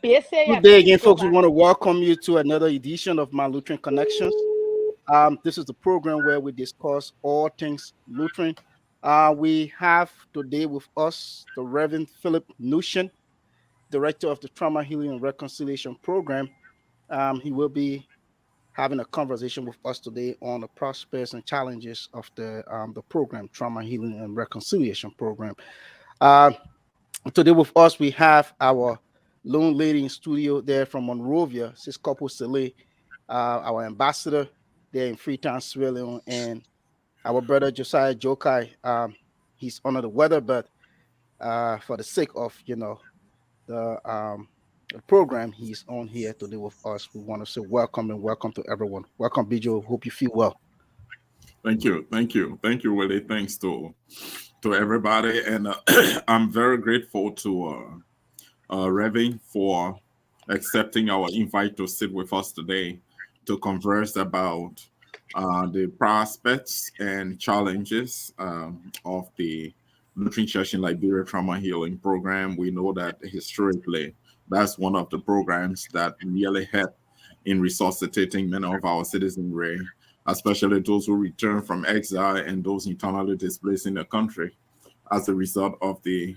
Good day again, folks. We want to welcome you to another edition of My Lutheran Connections. This is the program where we discuss all things Lutheran. We have today with us the Reverend Philip Nushin, Director of the Trauma Healing and Reconciliation Program. He will be having a conversation with us today on the prospects and challenges of the program, Trauma Healing and Reconciliation Program. Uh, Today with us, we have our lone lady in studio there from Monrovia, Sis Kopo Sele, our ambassador there in Freetown, Sierra Leone, and our brother Josiah Jokai. He's under the weather, but for the sake of, the program, he's on here today with us. We want to say welcome and welcome to everyone. Welcome, Bijo. Hope you feel well. Thank you, Willie. Thanks to everybody, and I'm very grateful to Revy for accepting our invite to sit with us today to converse about the prospects and challenges of the Lutheran Church in Liberia Trauma Healing Program. We know that historically, that's one of the programs that really help in resuscitating many of our citizenry, especially those who return from exile and those internally displaced in the country as a result of the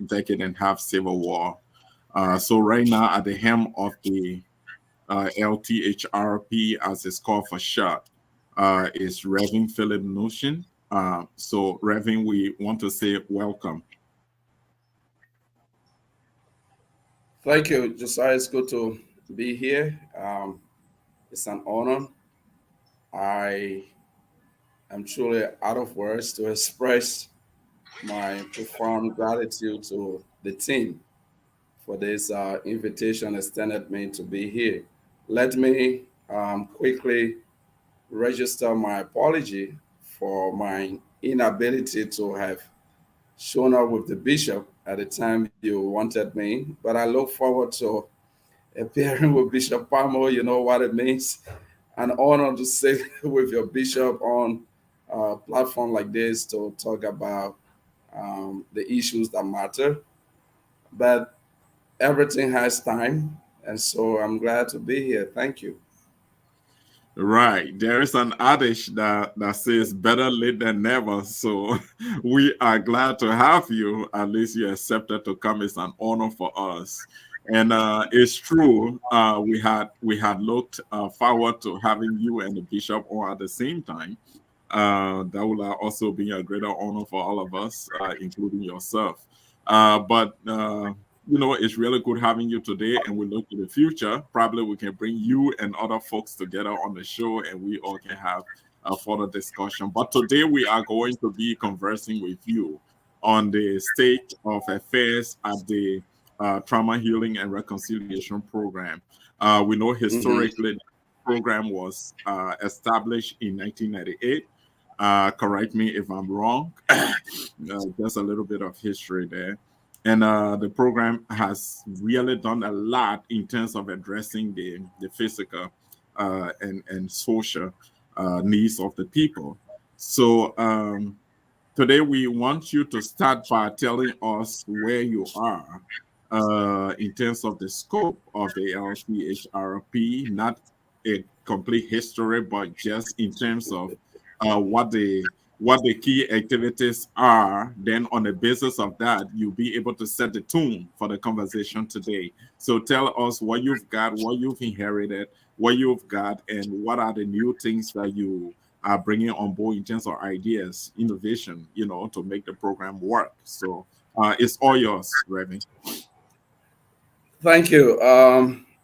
decade and a half civil war. So right now, at the helm of the LTHRP, as it's called for short, is Reverend Philip Nushin. So Reverend, we want to say welcome. Thank you, Josiah. It's good to be here. It's an honor. I am truly out of words to express my profound gratitude to the team for this invitation extended me to be here. Let me quickly register my apology for my inability to have shown up with the bishop at the time you wanted me, but I look forward to appearing with Bishop Pamo. You know what it means. An honor to sit with your bishop on a platform like this to talk about the issues that matter. But everything has time, and so I'm glad to be here. Thank you. Right. There is an adage that says better late than never. So we are glad to have you. At least you accepted to come. It's an honor for us. And it's true. We had looked forward to having you and the bishop on at the same time. That will also be a greater honor for all of us, including yourself. But it's really good having you today, and we look to the future. Probably we can bring you and other folks together on the show, and we all can have a further discussion. But today we are going to be conversing with you on the state of affairs at the Trauma Healing and Reconciliation Program. We know historically the program was established in 1998. Correct me if I'm wrong. Just a little bit of history there. And the program has really done a lot in terms of addressing the physical and social needs of the people. So today we want you to start by telling us where you are in terms of the scope of the LTHRP, not a complete history, but just in terms of what the key activities are. Then on the basis of that, you'll be able to set the tone for the conversation today. So tell us what you've got, what you've inherited, what you've got, and what are the new things that you are bringing on board in terms of ideas, innovation, to make the program work. So it's all yours, Remy. Thank you,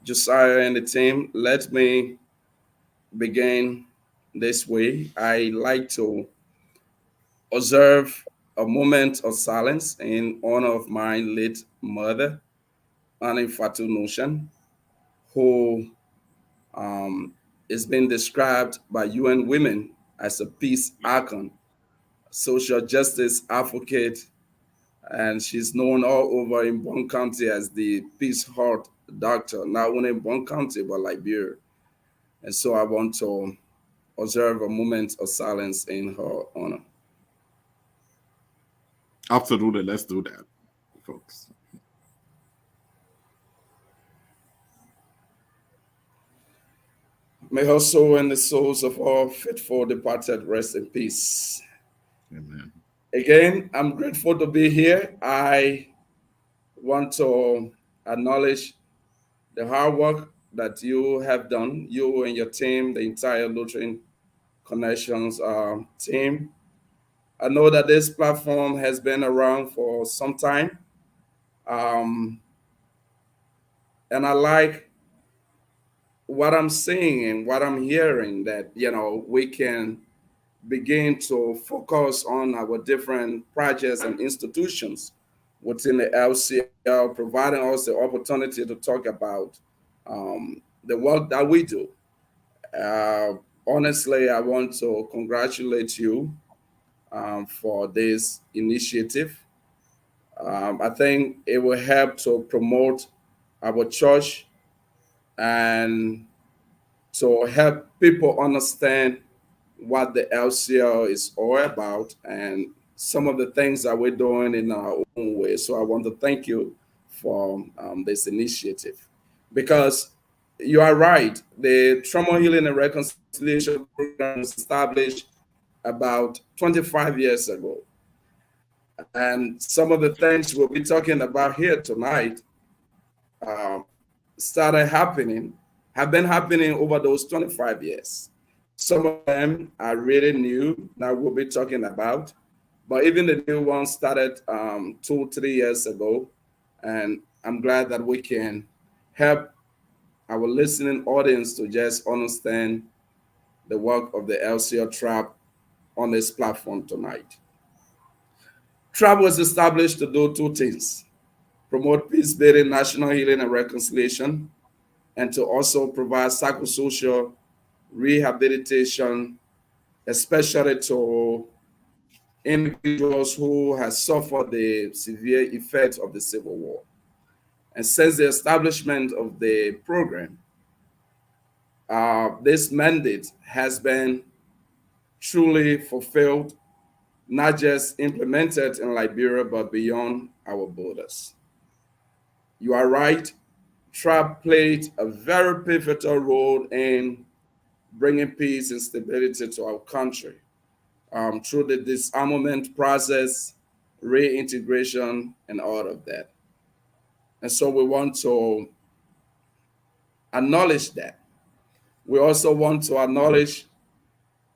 Josiah and the team. Let me begin this way. I like to observe a moment of silence in honor of my late mother, Annie Fatou Nushin, who is being described by UN Women as a peace icon, social justice advocate, and she's known all over in Bon County as the Peace Heart Doctor, not only in Bon County, but Liberia. And so I want to observe a moment of silence in her honor. Absolutely. Let's do that, folks. May her soul and the souls of all faithful departed rest in peace. Amen. Again, I'm grateful to be here. I want to acknowledge the hard work that you have done, you and your team, the entire Lutheran Connections team. I know that this platform has been around for some time, um, and I like what I'm seeing and what I'm hearing that we can begin to focus on our different projects and institutions within the LCL, providing us the opportunity to talk about the work that we do. Uh, Honestly, I want to congratulate you for this initiative. I think it will help to promote our church and to help people understand what the LCL is all about and some of the things that we're doing in our own way. So I want to thank you for this initiative because you are right. The Trauma Healing and Reconciliation Program was established about 25 years ago. And some of the things we'll be talking about here tonight um, started happening, have been happening over those 25 years. Some of them are really new that we'll be talking about, but even the new ones started 2, 3 years ago. And I'm glad that we can help our listening audience to just understand the work of the LCL Trap on this platform tonight. Trap was established to do two things: promote peace building, national healing, and reconciliation, and to also provide psychosocial rehabilitation, especially to individuals who have suffered the severe effects of the Civil War. And since the establishment of the program, this mandate has been truly fulfilled, not just implemented in Liberia, but beyond our borders. You are right, TRAP played a very pivotal role in bringing peace and stability to our country through the disarmament process, reintegration, and all of that. And so we want to acknowledge that. We also want to acknowledge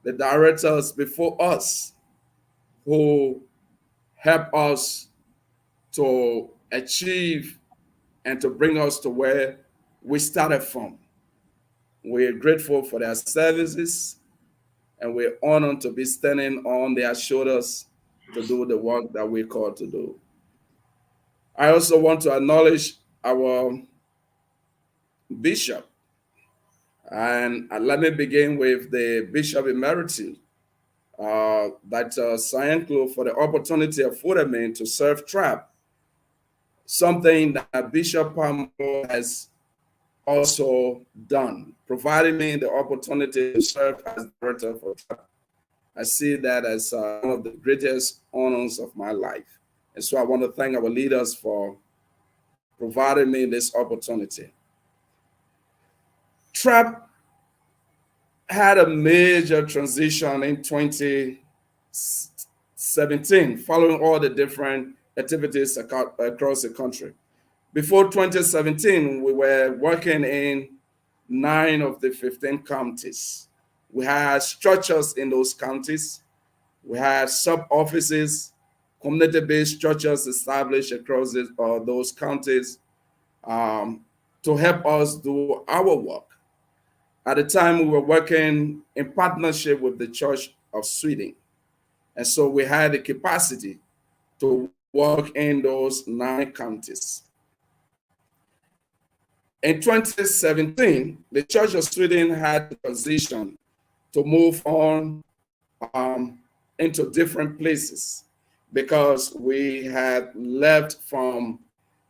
the directors before us who help us to achieve and to bring us to where we started from. We're grateful for their services and we're honored to be standing on their shoulders to do the work that we're called to do. I also want to acknowledge our bishop, and let me begin with the Bishop Emeritus, Dr. Cyanclo, for the opportunity afforded me to serve TRAP, something that Bishop Pambo has also done, providing me the opportunity to serve as director for TRAP. I see that as one of the greatest honors of my life. And so I want to thank our leaders for providing me this opportunity. TRAP had a major transition in 2017, following all the different activities across the country. Before 2017, we were working in 9 of the 15 counties. We had structures in those counties. We had sub-offices, community-based structures established across those counties to help us do our work. At the time, we were working in partnership with the Church of Sweden. And so we had the capacity to work in those 9 counties. In 2017, the Church of Sweden had the position to move on into different places because we had left from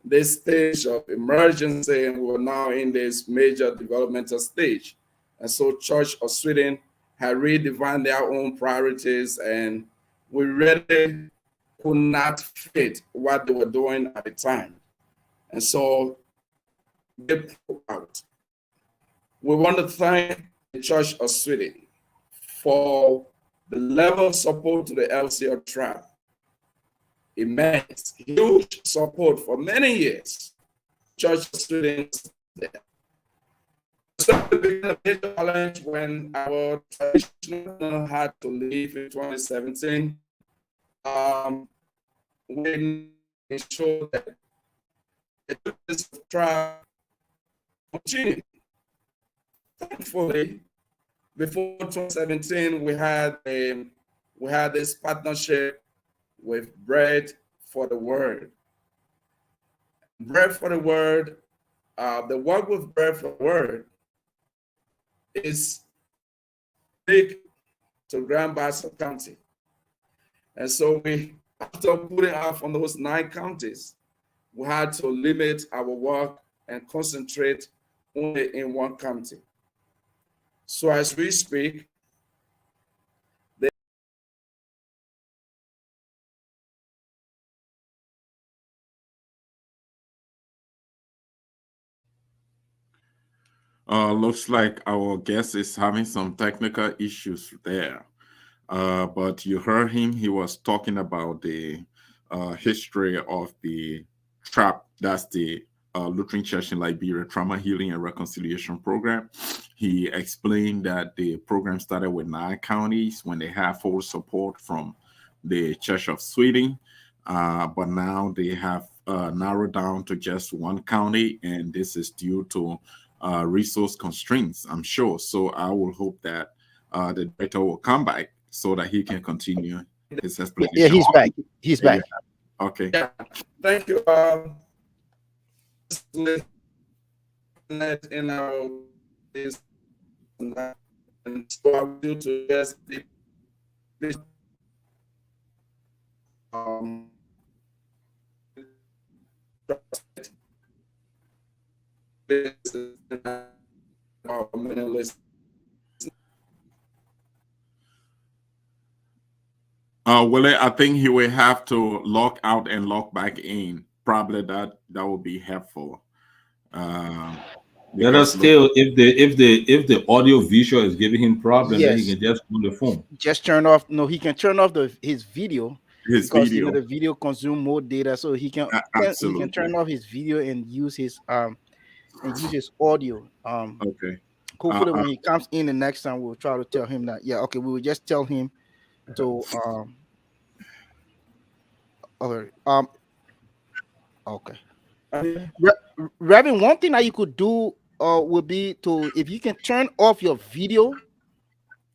this stage of emergency and we're now in this major developmental stage. And so Church of Sweden had redefined their own priorities and we really could not fit what they were doing at the time. And so they pulled out. We want to thank the Church of Sweden for the level of support to the LCO tribe. Immense, huge support for many years. Church of Sweden was there. So it became a major challenge when our traditional had to leave in 2017. We ensured that this tribe continued. Thankfully, before 2017, we had this partnership with Bread for the Word. Bread for the Word, the work with Bread for the Word is big to Grand Bassa County. And so we, after putting off on those 9 counties, we had to limit our work and concentrate only in one county. So as we speak, looks like our guest is having some technical issues there. But you heard him. He was talking about the history of the TRAP. That's the Lutheran Church in Liberia Trauma Healing and Reconciliation Program. He explained that the program started with 9 counties when they had full support from the Church of Sweden. But now they have narrowed down to just 1 county, and this is due to resource constraints, I'm sure. So I will hope that the director will come back so that he can continue his explanation. Yeah, he's back. He's back. Yeah. Okay. Yeah, thank you. In our this and so I will do to just this um minimalist. Willie, I think he will have to log out and log back in. Probably that will be helpful. Let us still, if the audio visual is giving him problem, then he Yes, can just on the phone. just turn off. No, he can turn off his video his because video. the video consume more data, so he can Absolutely. turn off his video and use his audio. Okay. Hopefully, when he comes in the next time, we'll try to tell him that. Yeah, okay, we will just tell him to okay. Reverend, one thing that you could do would be to, if you can turn off your video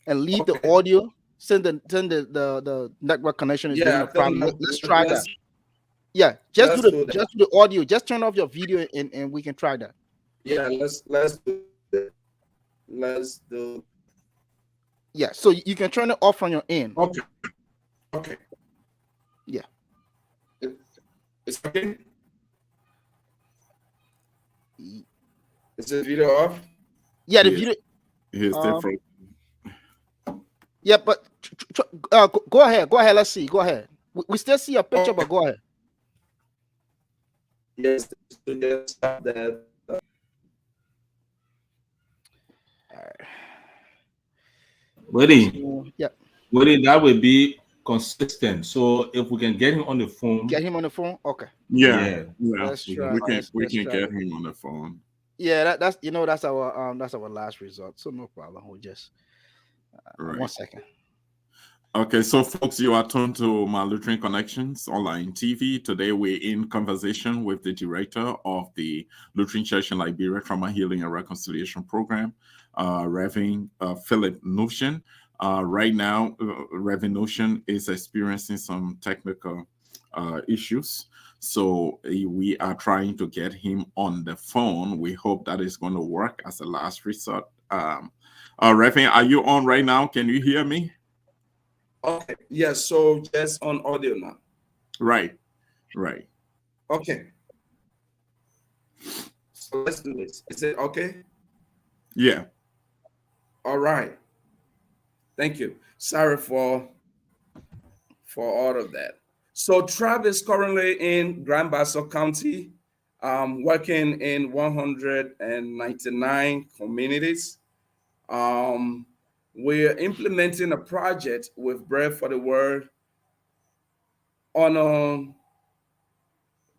and leave the audio, send the network connection is giving a problem. Let's try that. Yeah, just do the audio. Just turn off your video and we can try that. Yeah, let's do that. Let's do. Yeah, so you can turn it off from your end. Okay. Okay. Yeah. It's okay. Is the video off? Yeah, the video. Here's different. Yeah, but go ahead. Go ahead. Let's see. Go ahead. We still see a picture, but go ahead. Yes, just stop that. Buddy, Yeah. Buddy, that will be consistent. So if we can get him on the phone, Get him on the phone. Okay. Yeah. Let's try. We can get him on the phone. Yeah, that's our last result. So no problem. We'll just Right. 1 second. Okay, so folks, you are tuned to my Lutheran Connections online TV. Today we're in conversation with the director of the Lutheran Church in Liberia Trauma Healing and Reconciliation Program, Reverend Philip Notion. Right now, Reverend Notion is experiencing some technical issues. So we are trying to get him on the phone. We hope that is going to work as a last resort. Reverend, are you on right now? Can you hear me? Okay. Yes. So just on audio now. Right. Okay. So let's do this. Is it okay? Yeah. All right. Thank you. Sorry for all of that. So Trav is currently in Grand Bassa County, working in 199 communities. Um, we're implementing a project with Bread for the World on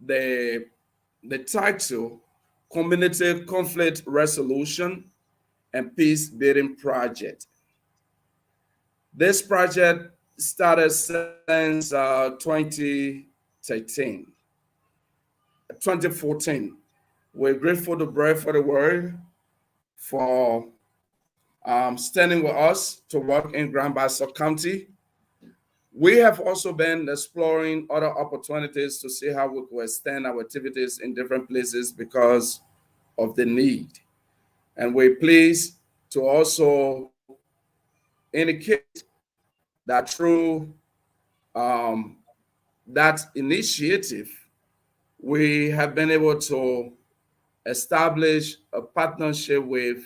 the the title Community Conflict Resolution and Peace Building Project. This project started since 2013, 2014. We're grateful to Bread for the World for standing with us to work in Grand Bassa County. We have also been exploring other opportunities to see how we could extend our activities in different places because of the need. And we're pleased to also indicate that through um, that initiative, we have been able to establish a partnership with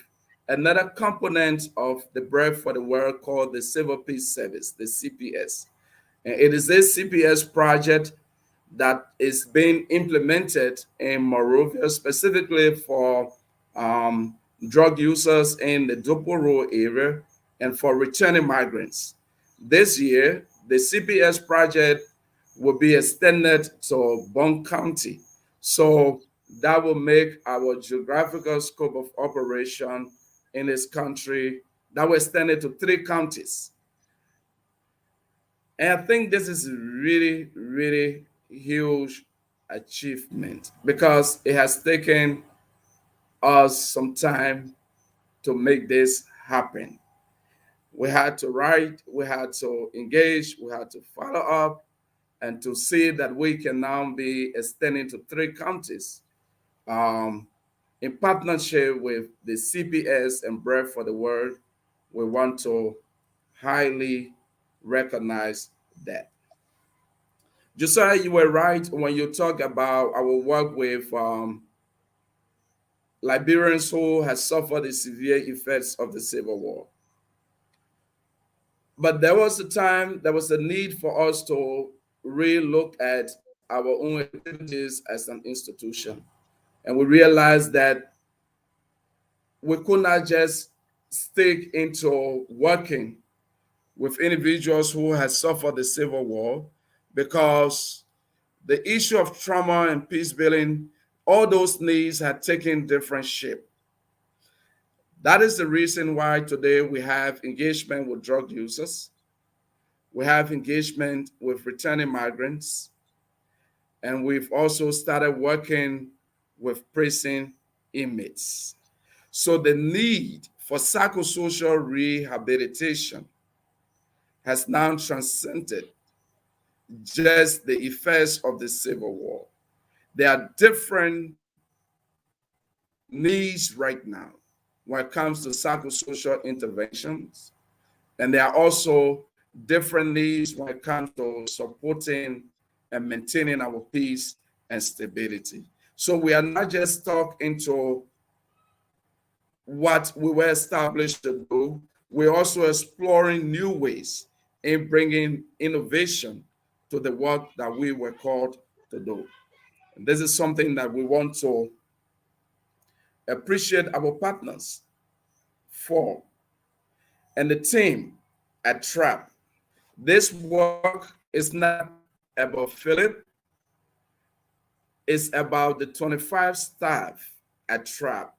another component of the Bread for the World called the Civil Peace Service, the CPS. And it is this CPS project that is being implemented in Monrovia, specifically for um, drug users in the Doporo area and for returning migrants. This year, the CPS project will be extended to Bond County. So that will make our geographical scope of operation in this country, that will extend it to 3 counties. And I think this is really, really huge achievement because it has taken us some time to make this happen. We had to write, we had to engage, we had to follow up, and to see that we can now be extending to 3 counties um, in partnership with the CPS and Bread for the World. We want to highly recognize that. Josiah, you were right when you talk about our work with Liberians who has suffered the severe effects of the Civil War. But there was a time, there was a need for us to really look at our own activities as an institution. And we realized that we could not just stick into working with individuals who had suffered the Civil War because the issue of trauma and peace building, all those needs had taken different shape. That is the reason why today we have engagement with drug users, we have engagement with returning migrants, and we've also started working with prison inmates. So the need for psychosocial rehabilitation has now transcended just the effects of the Civil War. There are different needs right now when it comes to psychosocial interventions. And there are also different needs when it comes to supporting and maintaining our peace and stability. So we are not just stuck into what we were established to do, we're also exploring new ways in bringing innovation to the work that we were called to do. And this is something that we want to appreciate our partners for. And the team at TRAP. This work is not about Philip, it's about the 25 staff at TRAP.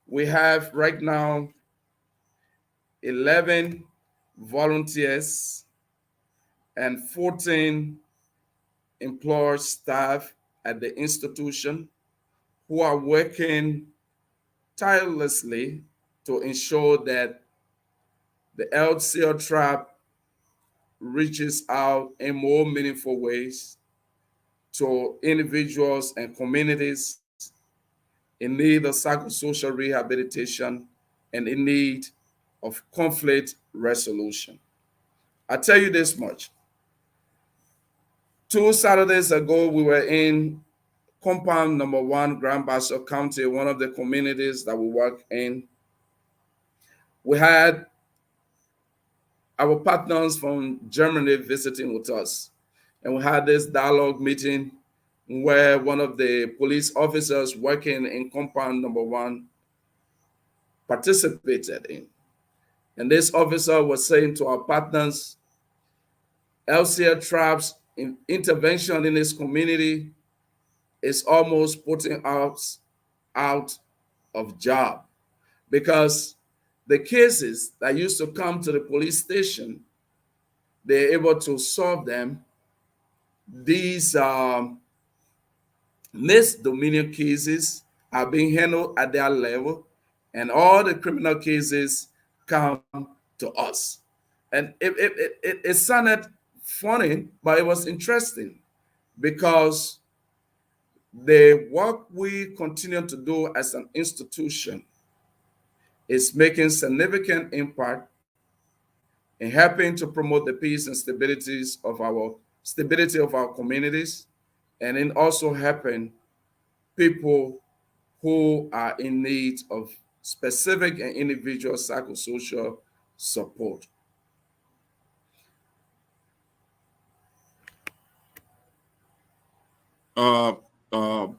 We have right now 11 volunteers and 14 employed staff at the institution who are working tirelessly to ensure that the LCL TRAP reaches out in more meaningful ways to individuals and communities in need of psychosocial rehabilitation and in need of conflict resolution. I tell you this much. 2 Saturdays ago, we were in compound number 1, Grand Bassa County, one of the communities that we work in. We had our partners from Germany visiting with us. And we had this dialogue meeting where one of the police officers working in compound number 1 participated in. And this officer was saying to our partners, LCL Trap's intervention in his community is almost putting us out of job, because the cases that used to come to the police station, they're able to solve them. These misdemeanor cases are being handled at their level, and all the criminal cases come to us. And it sounded funny, but it was interesting, because the work we continue to do as an institution is making significant impact in helping to promote the peace and stability of our communities, and in also helping people who are in need of specific and individual psychosocial support.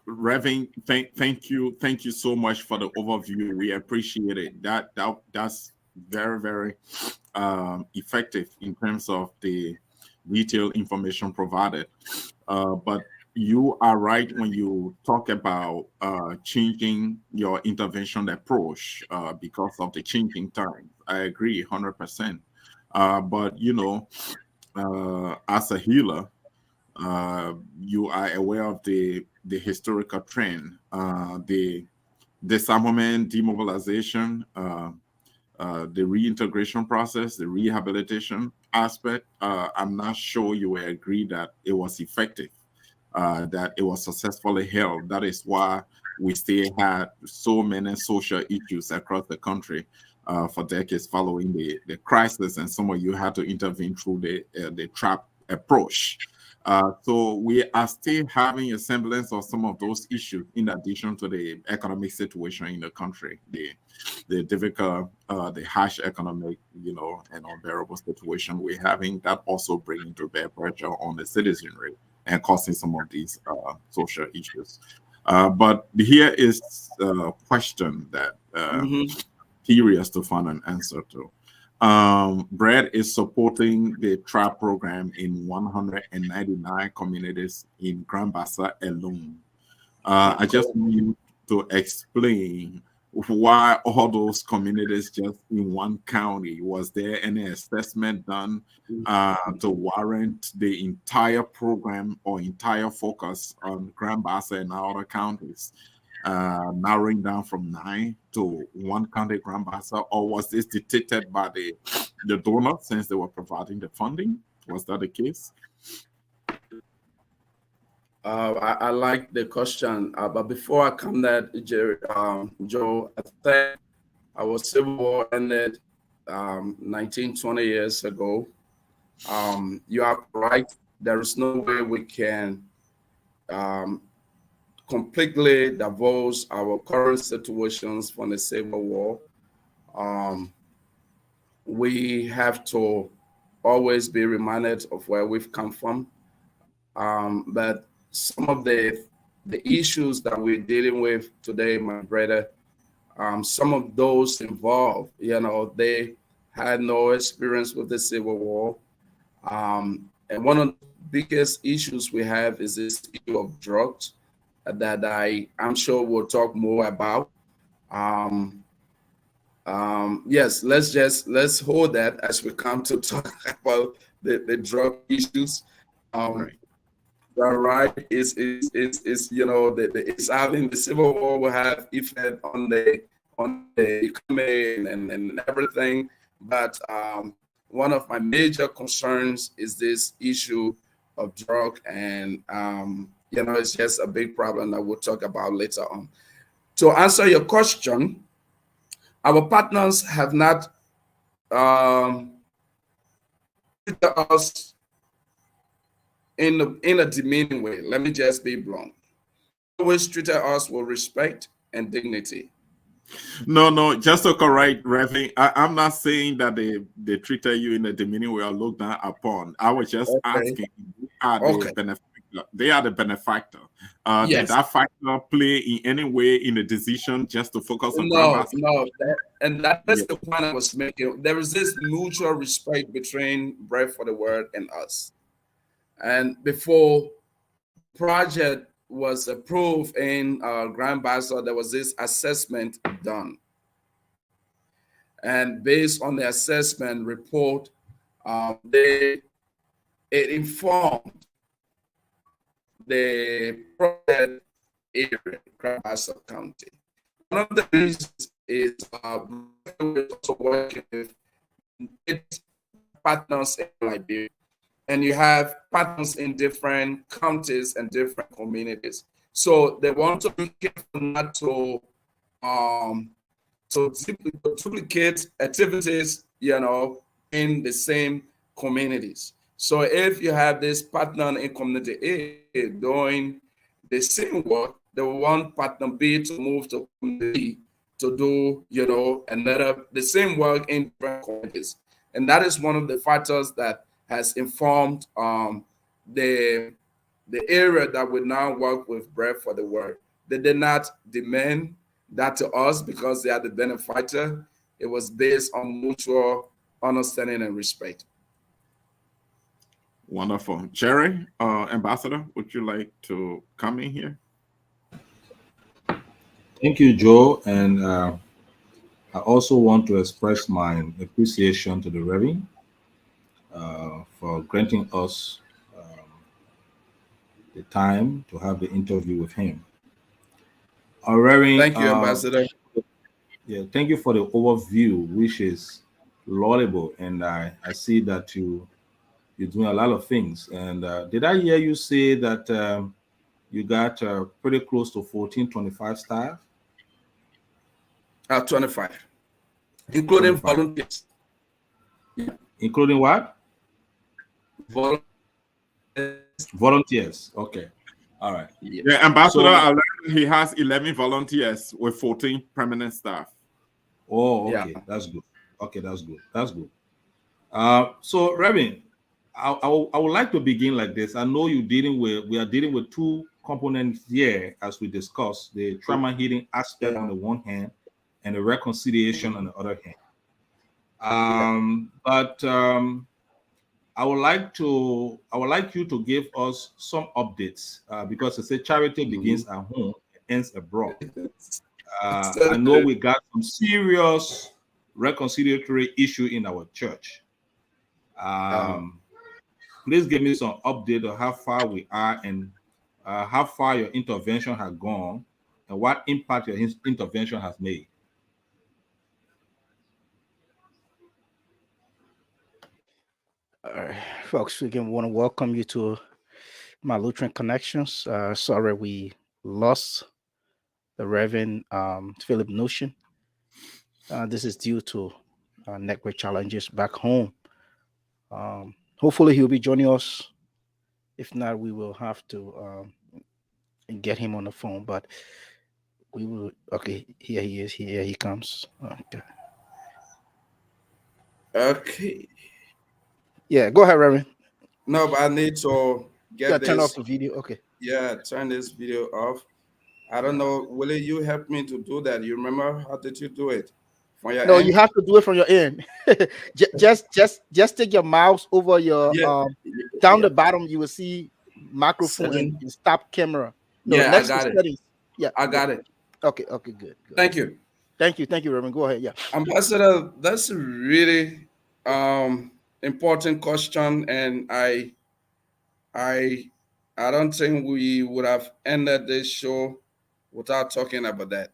Reverend, thank you so much for the overview. We appreciate it. That's very, very effective in terms of the detailed information provided. But you are right when you talk about changing your intervention approach because of the changing times. I agree 100%. But as a healer, you are aware of the historical trend, the disarmament, demobilization, the reintegration process, the rehabilitation aspect. I'm not sure you will agree that it was effective, that it was successfully held. That is why we still had so many social issues across the country for decades following the crisis, and some of you had to intervene through the trap approach. So we are still having a semblance of some of those issues, in addition to the economic situation in the country, the difficult, the harsh economic, and unbearable situation we're having. That also bringing to bear pressure on the citizenry and causing some of these social issues. But here is a question that curious to find an answer to. Brad is supporting the TRAP program in 199 communities in Grand Bassa alone. I just need you to explain why all those communities just in one county. Was there any assessment done to warrant the entire program or entire focus on Grand Bassa and other counties? Narrowing down from 9 to one county, Grand Bassa, or was this dictated by the donor since they were providing the funding? Was that the case? I like the question, but before I come that, Joe, I think our Civil War ended 19, 20 years ago. You are right. There is no way we can completely divulge our current situations from the Civil War. We have to always be reminded of where we've come from. But some of the issues that we're dealing with today, my brother, some of those involved, they had no experience with the Civil War. And one of the biggest issues we have is this issue of drugs that I'm sure we'll talk more about. Yes, let's hold that as we come to talk about the drug issues. Right. Right, is it's having the Civil War will have effect on the economy and everything. But one of my major concerns is this issue of drug, and it's just a big problem that we'll talk about later on. To answer your question, our partners have not treated us in a demeaning way. Let me just be blunt. Always treated us with respect and dignity. No, just to correct, Reverend, I'm not saying that they treated you in a demeaning way or looked down upon. I was just asking, are the they are the benefactor. Did Yes. that factor play in any way in the decision just to focus on No, grandmaster? no, and that is Yeah. the point I was making. There is this mutual respect between Bread for the Word and us. And before the project was approved in Grand Bassa, there was this assessment done. And based on the assessment report, it informed the project area, Grand Bassa County. One of the reasons is we're also working with partners in Liberia, and you have partners in different counties and different communities. So they want to be careful not um, to duplicate activities, in the same communities. So if you have this partner in community A doing the same work, they want partner B to move to community to do, the same work in different communities. And that is one of the factors that has informed the area that we now work with Bread for the Word. They did not demand that to us because they are the benefactor. It was based on mutual understanding and respect. Wonderful. Jerry, Ambassador, would you like to come in here? Thank you, Joe. And I also want to express my appreciation to the Reverend for granting us the time to have the interview with him. Reverend, Thank you, Ambassador. yeah, thank you for the overview, which is laudable. And I see that you're doing a lot of things. And did I hear you say that you got pretty close to 1425 staff? 25, including 25. volunteers. Including what? Volunteers. Volunteers. Okay. All right. Yeah, Ambassador, So, I learned he has 11 volunteers with 14 permanent staff. oh, Yeah. okay. That's good. Okay, that's good. That's good. So, Reverend, I would like to begin like this. I know we are dealing with two components here as we discussed the trauma healing aspect on the one hand and the reconciliation on the other hand. But I would like you to give us some updates because it's a charity begins at home, ends abroad. I know we got some serious reconciliatory issue in our church. Please give me some update on how far we are and how far your intervention has gone and what impact your intervention has made. All right, folks, we again want to welcome you to my Lutheran Connections. Sorry we lost the Reverend Philip Notion. This is due to network challenges back home. Hopefully, he'll be joining us. If not, we will have to get him on the phone. But we will. Okay, here he is. Here he comes. Okay. Okay. Yeah, go ahead, Reverend. No, but I need to Yeah, get turn off this. the video. Okay. Yeah, turn this video off. I don't know. Will you help me to do that? You remember how did you do it from your No, you end? have to do it from your end. Just take your mouse over your Yeah, down yeah. the bottom. You will see microphone Setting. and stop camera. No, Yeah, I next to got it. settings. Yeah. I got it. Okay. Okay. Good. Good. Thank you, Thank you, Reverend. Go ahead. Yeah. Ambassador. That's a really important question, and I I don't think we would have ended this show without talking about that.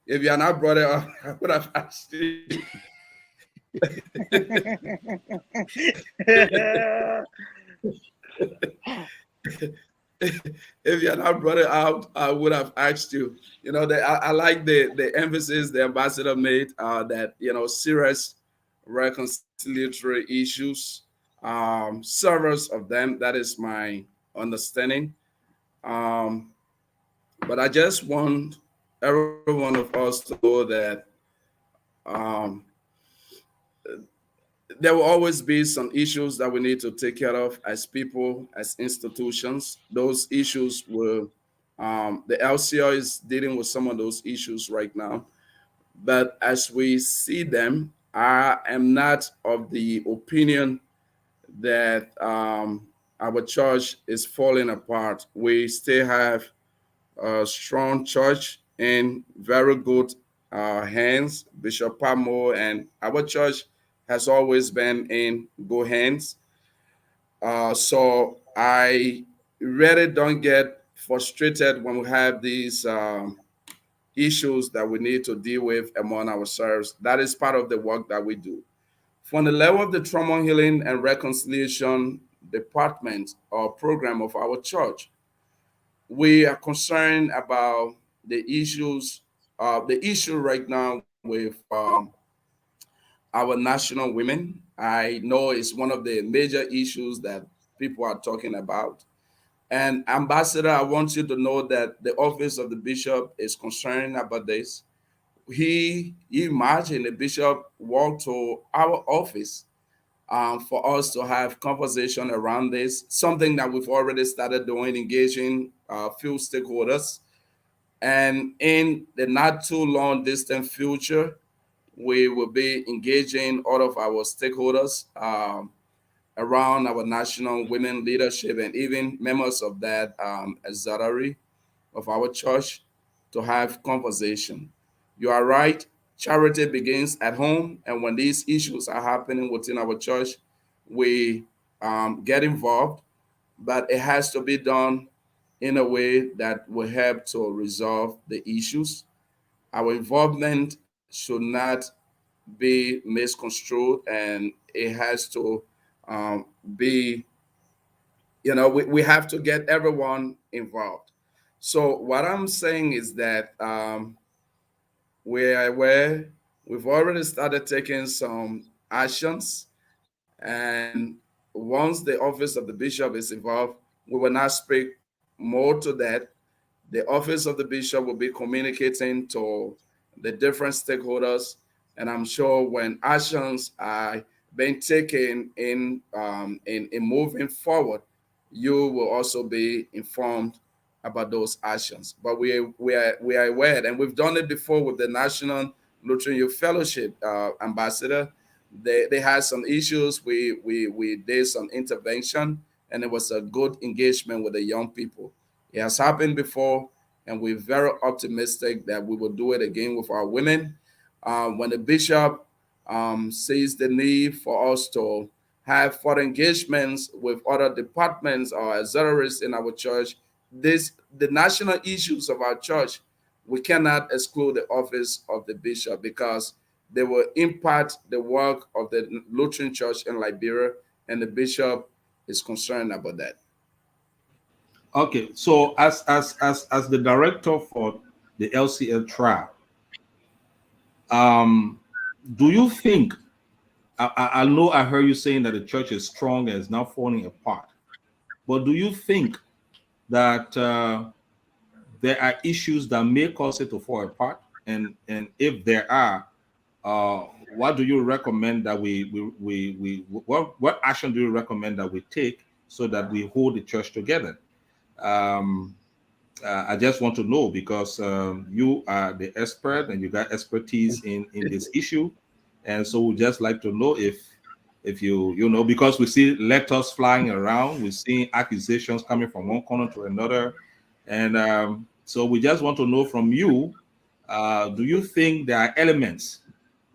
If you are not brought it up, I would have asked you. If you had not brought it out, I would have asked you. I like the emphasis the ambassador made that serious reconciliatory issues, several of them. That is my understanding. Um, but I just want every one of us to know that um, there will always be some issues that we need to take care of as people, as institutions. Those issues will, the LCR is dealing with some of those issues right now. But as we see them, I am not of the opinion that our church is falling apart. We still have a strong church in very good hands. Bishop Pamo and our church has always been in good hands. So I really don't get frustrated when we have these issues that we need to deal with among ourselves. That is part of the work that we do. From the level of the trauma healing and reconciliation department or program of our church, we are concerned about the issues, the issue right now with our national women. I know it's one of the major issues that people are talking about. And Ambassador, I want you to know that the office of the bishop is concerned about this. You imagine the bishop walked to our office for us to have conversation around this, something that we've already started doing, engaging few stakeholders. And in the not too long distant future, we will be engaging all of our stakeholders around our national women leadership and even members of that auxiliary of our church to have conversation. You are right. Charity begins at home, and when these issues are happening within our church, we get involved, but it has to be done in a way that will help to resolve the issues. Our involvement should not be misconstrued, and it has to be, we have to get everyone involved. So what I'm saying is that where we've already started taking some actions, and once the office of the bishop is involved, we will not speak more to that. The office of the bishop will be communicating to the different stakeholders, and I'm sure when actions are being taken in moving forward, you will also be informed about those actions. But we are aware, and we've done it before with the National Lutheran Youth Fellowship ambassador. They had some issues. We did some intervention, and it was a good engagement with the young people. It has happened before, and we're very optimistic that we will do it again with our women. When the bishop sees the need for us to have further engagements with other departments or auxiliaries in our church, the national issues of our church, we cannot exclude the office of the bishop because they will impact the work of the Lutheran Church in Liberia, and the bishop is concerned about that. Okay, so as the director for the LCL trial, do you think? I know I heard you saying that the church is strong and is now falling apart, but do you think that there are issues that may cause it to fall apart? And if there are, what do you recommend that what action do you recommend that we take so that we hold the church together? Um, I just want to know because you are the expert and you got expertise in this issue, and so we just like to know if you know, because we see letters flying around, we see accusations coming from one corner to another, and so we just want to know from you, do you think there are elements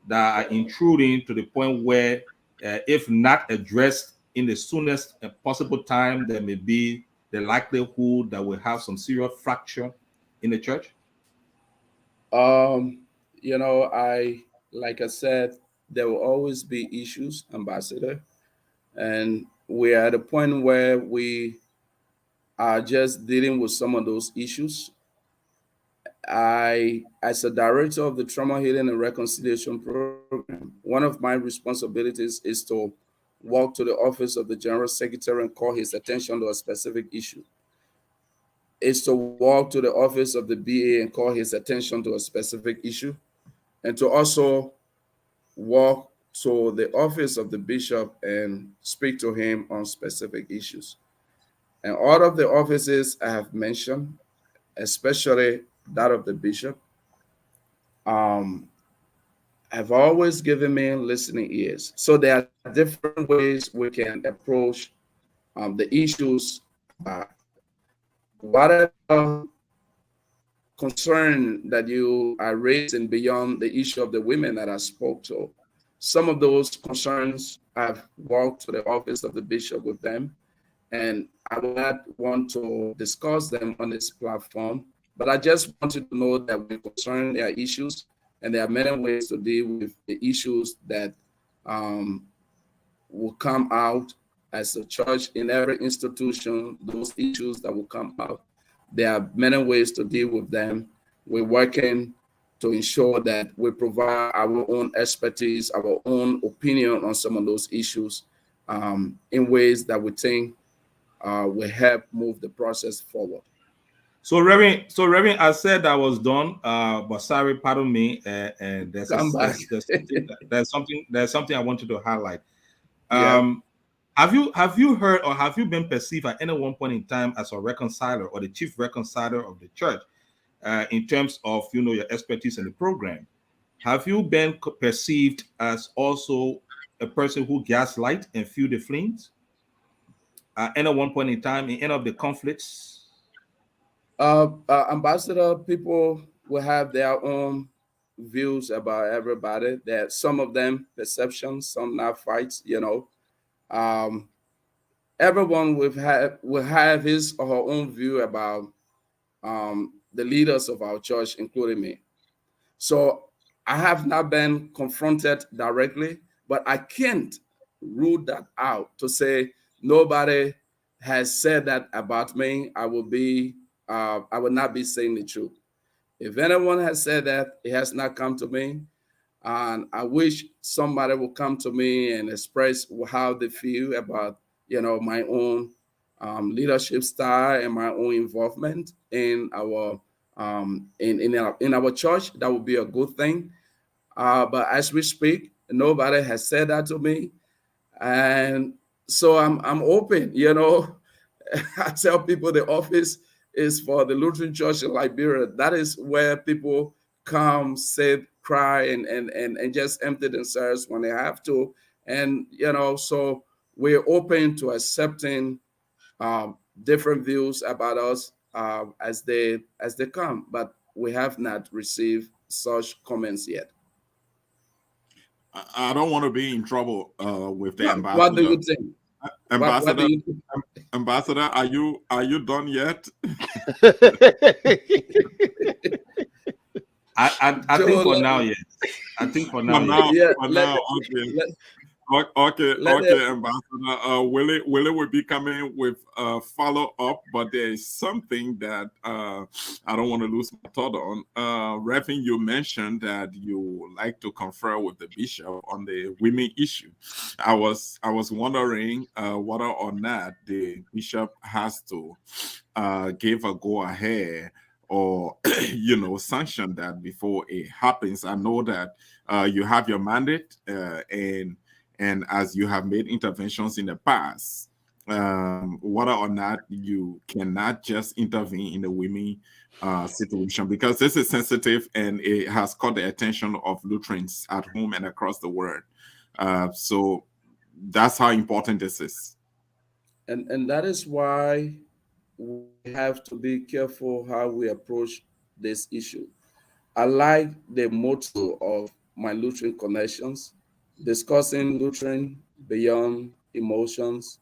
that are intruding to the point where, if not addressed in the soonest possible time, there may be the likelihood that we'll have some serious fracture in the church? Um, I like I said, there will always be issues, Ambassador, and we are at a point where we are just dealing with some of those issues. As a director of the Trauma Healing and Reconciliation Program, one of my responsibilities is to walk to the office of the General Secretary and call his attention to a specific issue. Is to walk to the office of the BA and call his attention to a specific issue, and to also walk to the office of the bishop and speak to him on specific issues. And all of the offices I have mentioned, especially that of the bishop, um, have always given me listening ears. So there are different ways we can approach the issues about whatever concern that you are raising beyond the issue of the women that I spoke to. Some of those concerns I've walked to the office of the bishop with them, and I will not want to discuss them on this platform, but I just want you to know that we're concerned there are issues, and there are many ways to deal with the issues that um, will come out as a church in every institution, those issues that will come out. There are many ways to deal with them. We're working to ensure that we provide our own expertise, our own opinion on some of those issues in ways that we think will help move the process forward. So Reverend, I said I was done, but sorry, pardon me. And Come back. there's something I wanted to highlight. Yeah. Um, have you heard or have you been perceived at any one point in time as a reconciler or the chief reconciler of the church in terms of your expertise in the program? Have you been perceived as also a person who gaslight and fuel the flames at any one point in time in any of the conflicts? Ambassador, people will have their own views about everybody. That some of them perceptions, some not fights. Um, everyone will have his or her own view about the leaders of our church, including me. So I have not been confronted directly, but I can't rule that out to say nobody has said that about me. I will not be saying the truth. If anyone has said that, it has not come to me. And I wish somebody would come to me and express how they feel about, my own leadership style and my own involvement in our church. That would be a good thing. But as we speak, nobody has said that to me, and so I'm open. I tell people the office is for the Lutheran Church in Liberia. That is where people come, sit, cry, and just empty themselves when they have to. And so we're open to accepting different views about us as they come, but we have not received such comments yet. I don't want to be in trouble with the No, what do ambassador. you think? What do Ambassador, you think? ambassador, are you done yet? I think Joe, for now, yes. I think for For now, yes. now, yeah, for let, now, okay. let, Okay, let okay, it, Ambassador. Willie will be coming with follow up, but there is something that I don't want to lose my thought on. Reverend, you mentioned that you like to confer with the bishop on the women issue. I was wondering whether or not the bishop has to give a go ahead or sanction that before it happens. I know that you have your mandate and as you have made interventions in the past, whether or not you cannot just intervene in the women situation, because this is sensitive and it has caught the attention of Lutherans at home and across the world. So that's how important this is. and that is why we have to be careful how we approach this issue. I like the motto of my Lutheran connections, discussing Lutheran beyond emotions.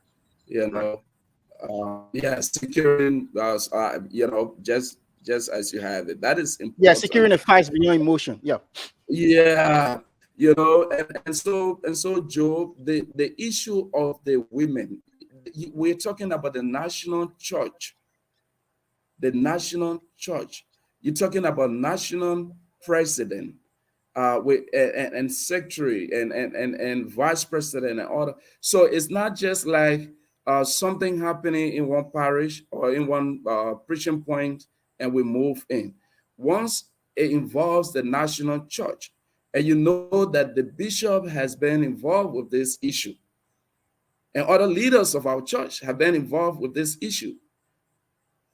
You Right. know, yeah, securing us. Just as you have it. That is Yeah, important. securing the fights beyond emotion. Yeah. Yeah, and so Job, the issue of the women, we're talking about the national church, the national church. You're talking about national president, with and secretary and vice president and all that. So it's not just like something happening in one parish or in one preaching point and we move in. Once it involves the national church, And you know that the bishop has been involved with this issue, and other leaders of our church have been involved with this issue,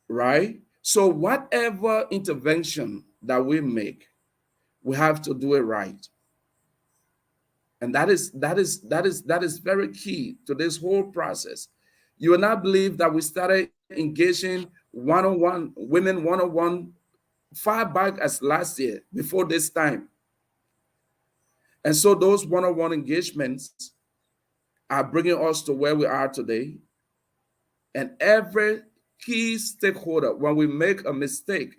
right? So whatever intervention that we make, we have to do it right. And that is very key to this whole process. You will not believe that we started engaging one-on-one women one-on-one far back as last year before this time. And so those one-on-one engagements are bringing us to where we are today. And every key stakeholder, when we make a mistake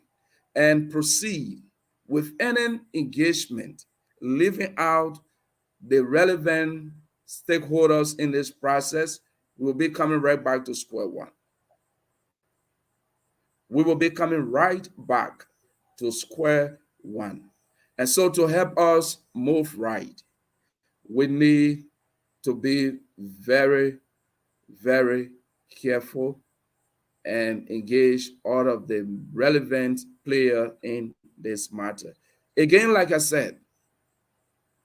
and proceed with any engagement, leaving out the relevant stakeholders in this process, we'll be coming right back to square one. We will be coming right back to square one. And so to help us move right, we need to be very, very careful and engage all of the relevant player in this matter. Again, like I said,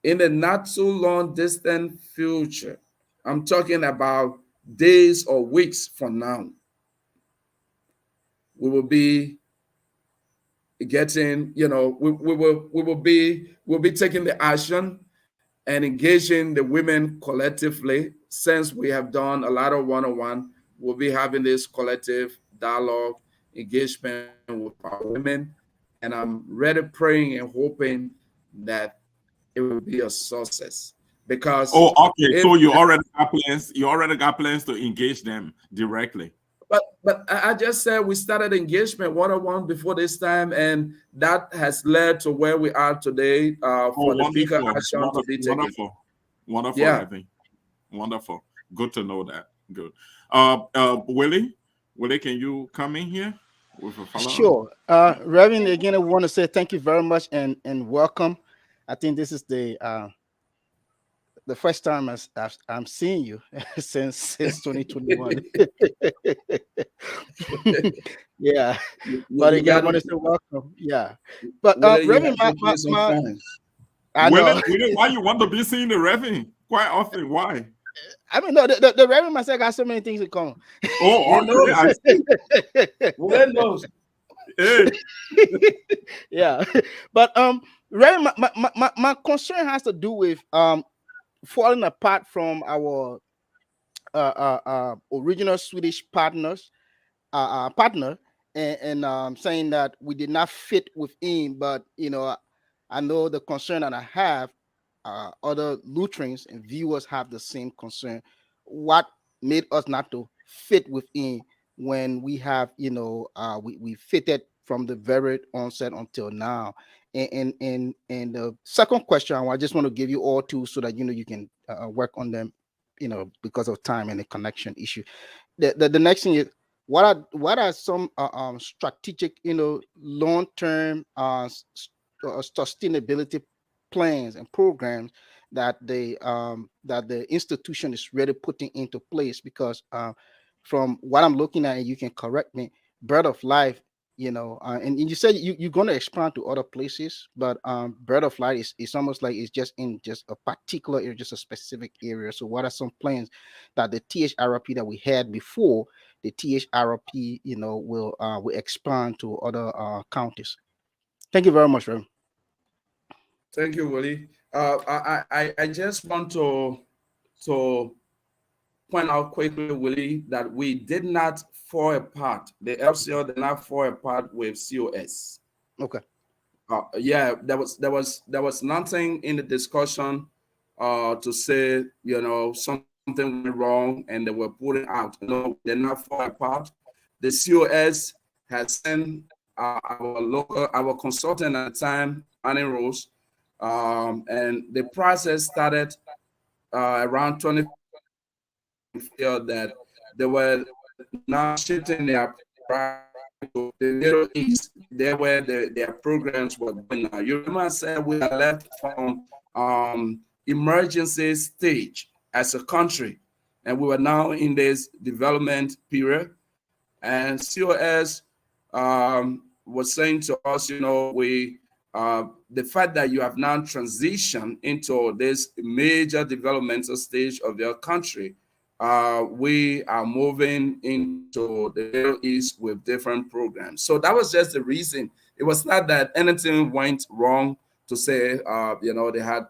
in the not too long distant future, I'm talking about days or weeks from now, we will be getting, we'll be taking the action and engaging the women collectively. Since we have done a lot of one-on-one, we'll be having this collective dialogue engagement with our women. And I'm really praying and hoping that it will be a success. Because Oh, okay. if So you already got plans. You already got plans to engage them directly. but I just said we started engagement one-on-one before this time, and that has led to where we are today Oh, for the bigger wonderful, action to wonderful, be taken. wonderful, wonderful, Yeah. Reverend. Wonderful. Good to know that. Good. Willie, can you come in here with a follow-up? Sure. Reverend, again, I want to say thank you very much and welcome. I think this is the first time I'm seeing you since 2021. Yeah, but You again, I got want to say welcome. Yeah, but Willie, you Reverend, got to give me some fans. I Willie, know. Willie, why you want to be seeing the Reverend quite often? Why? I mean, no, the Reverend myself got so many things in common. Oh, He okay. knows. I see. Willie knows. Hey, Yeah, but Reverend, my concern has to do with falling apart from our original Swedish partner, and saying that we did not fit within. But I know the concern that I have. Other Lutherans and viewers have the same concern. What made us not to fit within when we have, we fitted from the very onset until now. And the second question, I just want to give you all two so that you can work on them, because of time and the connection issue. The next thing is, what are some strategic, long term sustainability plans and programs that the institution is really putting into place? Because from what I'm looking at, and you can correct me, Bread of Life, and you said you're going to expand to other places, but Bread of Life is almost like it's just in just a particular area, just a specific area. So what are some plans that the THRP that we had before the THRP, will expand to other counties? Thank you very much, Reverend. Thank you, Willie. I just want to point out quickly, Willie, that we did not fall apart. The LCL did not fall apart with COS. Okay. Yeah, there was nothing in the discussion to say something went wrong and they were pulling out. No, they're not fall apart. The COS has sent our consultant at the time, Annie Rose, and the process started around 2015. Feel that they were now shifting their priority to the Middle East. There where their programs were going now. You remember I said we are left from emergency stage as a country, and we were now in this development period. And COS was saying to us, we the fact that you have now transitioned into this major developmental stage of your country, we are moving into the Middle East with different programs. So that was just the reason. It was not that anything went wrong to say,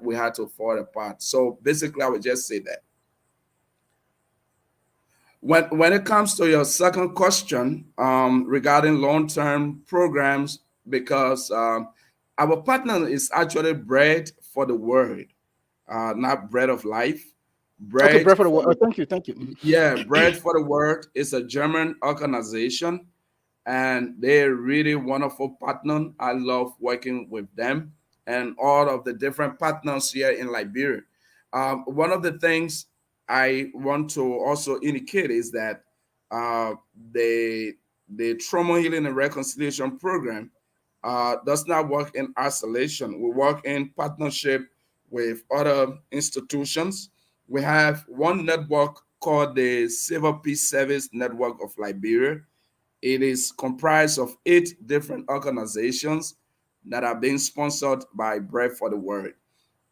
we had to fall apart. So basically, I would just say that. When it comes to your second question regarding long-term programs, because our partner is actually Bread for the Word, not Bread of Life. Okay, Bread Brad, for the for word. the Thank you, thank you. Mhm. Yeah, Bread for the Word is a German organization, and they're really wonderful partner. I love working with them and all of the different partners here in Liberia. One of the things I want to also indicate is that uh, the the trauma healing and reconciliation program does not work in isolation. We work in partnership with other institutions. We have one network called the Civil Peace Service Network of Liberia. It is comprised of 8 different organizations that are being sponsored by Bread for the Word.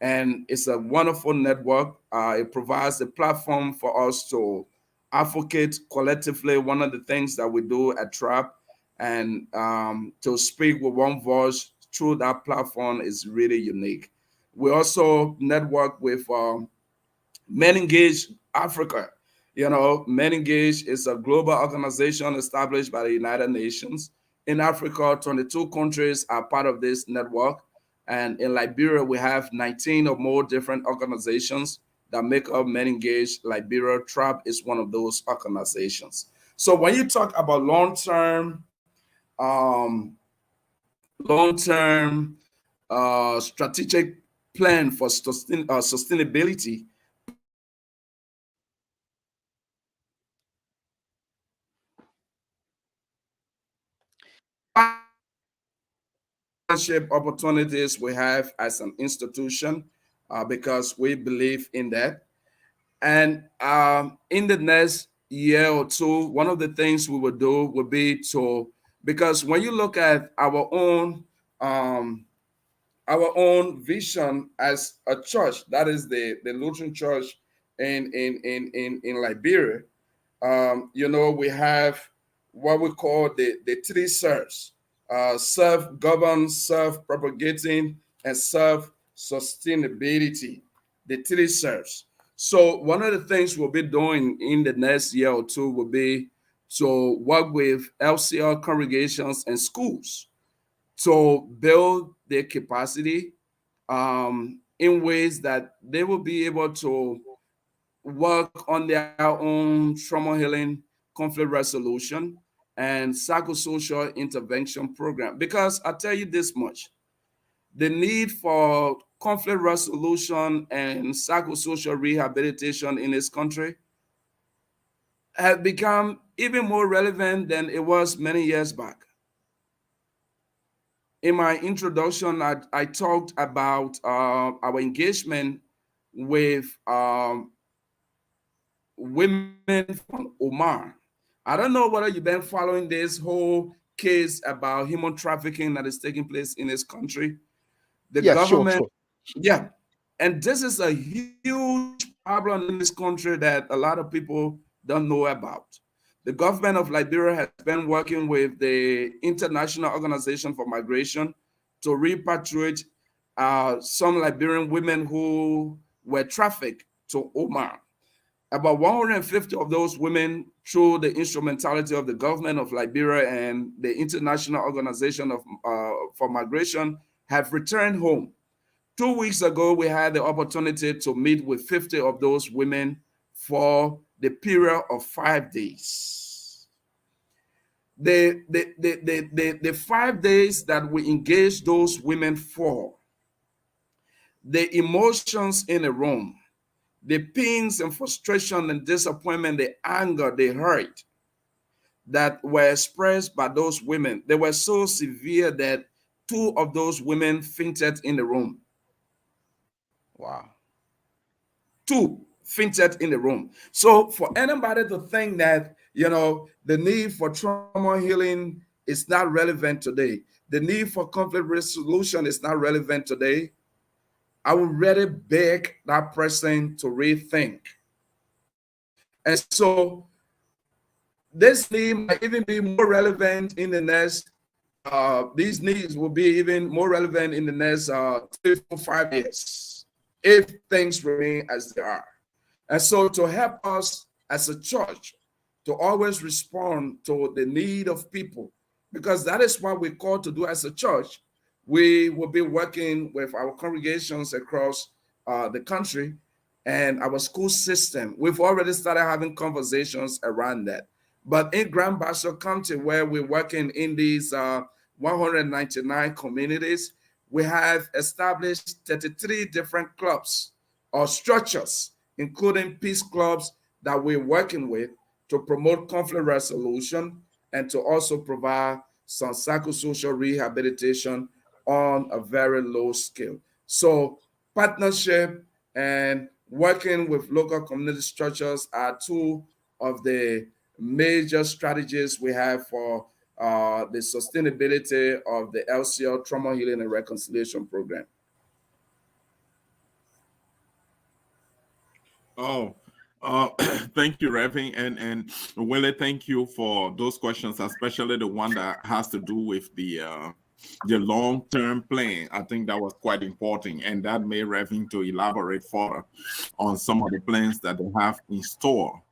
And it's a wonderful network. It provides a platform for us to advocate collectively. One of the things that we do at TRAP and to speak with one voice through that platform is really unique. We also network with Men Engage Africa. Men Engage is a global organization established by the United Nations. In Africa, 22 countries are part of this network. And in Liberia, we have 19 or more different organizations that make up Men Engage Liberia. TRAP is one of those organizations. So when you talk about um, long-term strategic plan for sustainability, partnership opportunities we have as an institution because we believe in that. And in the next year or two, one of the things we will do will be to, because when you look at um, our own vision as a church, that is the Lutheran Church in Liberia, we have what we call the 3 serves: self govern, self propagating, and self sustainability. The 3 serves. So, one of the things we'll be doing in the next year or two will be to work with LCL congregations and schools to build their capacity in ways that they will be able to work on their own trauma healing, conflict resolution, and psychosocial intervention program. Because I tell you this much, the need for conflict resolution and psychosocial rehabilitation in this country has become even more relevant than it was many years back. In my introduction, I talked about our engagement with women from Oman. I don't know whether you've been following this whole case about human trafficking that is taking place in this country. The Yeah, sure, government, sure. yeah, and this is a huge problem in this country that a lot of people don't know about. The government of Liberia has been working with the International Organization for Migration to repatriate some Liberian women who were trafficked to Oman. About 150 of those women, through the instrumentality of the government of Liberia and the International Organization for Migration, have returned home. 2 weeks ago, we had the opportunity to meet with 50 of those women for the period of 5 days. The 5 days that we engaged those women for, the emotions in the room, the pains and frustration and disappointment, the anger, the hurt that were expressed by those women, they were so severe that 2 of those women fainted in the room. Wow. 2 fainted in the room. So for anybody to think that, the need for trauma healing is not relevant today. The need for conflict resolution is not relevant today. I would rather beg that person to rethink. And so this need might even be more relevant in the next, these needs will be even more relevant in the next 3 to 5 years if things remain as they are. And so to help us as a church to always respond to the need of people, because that is what we're called to do as a church. We will be working with our congregations across the country and our school system. We've already started having conversations around that. But in Grand Bassa County, where we're working in these 199 communities, we have established 33 different clubs or structures, including peace clubs that we're working with to promote conflict resolution and to also provide some psychosocial rehabilitation on a very low scale. So partnership and working with local community structures are two of the major strategies we have for the sustainability of the LCL Trauma Healing and Reconciliation Program. Oh, thank you, Reverend, and Willie, thank you for those questions, especially the one that has to do with the long-term plan. I think that was quite important, and that made Reverend to elaborate further on some of the plans that they have in store.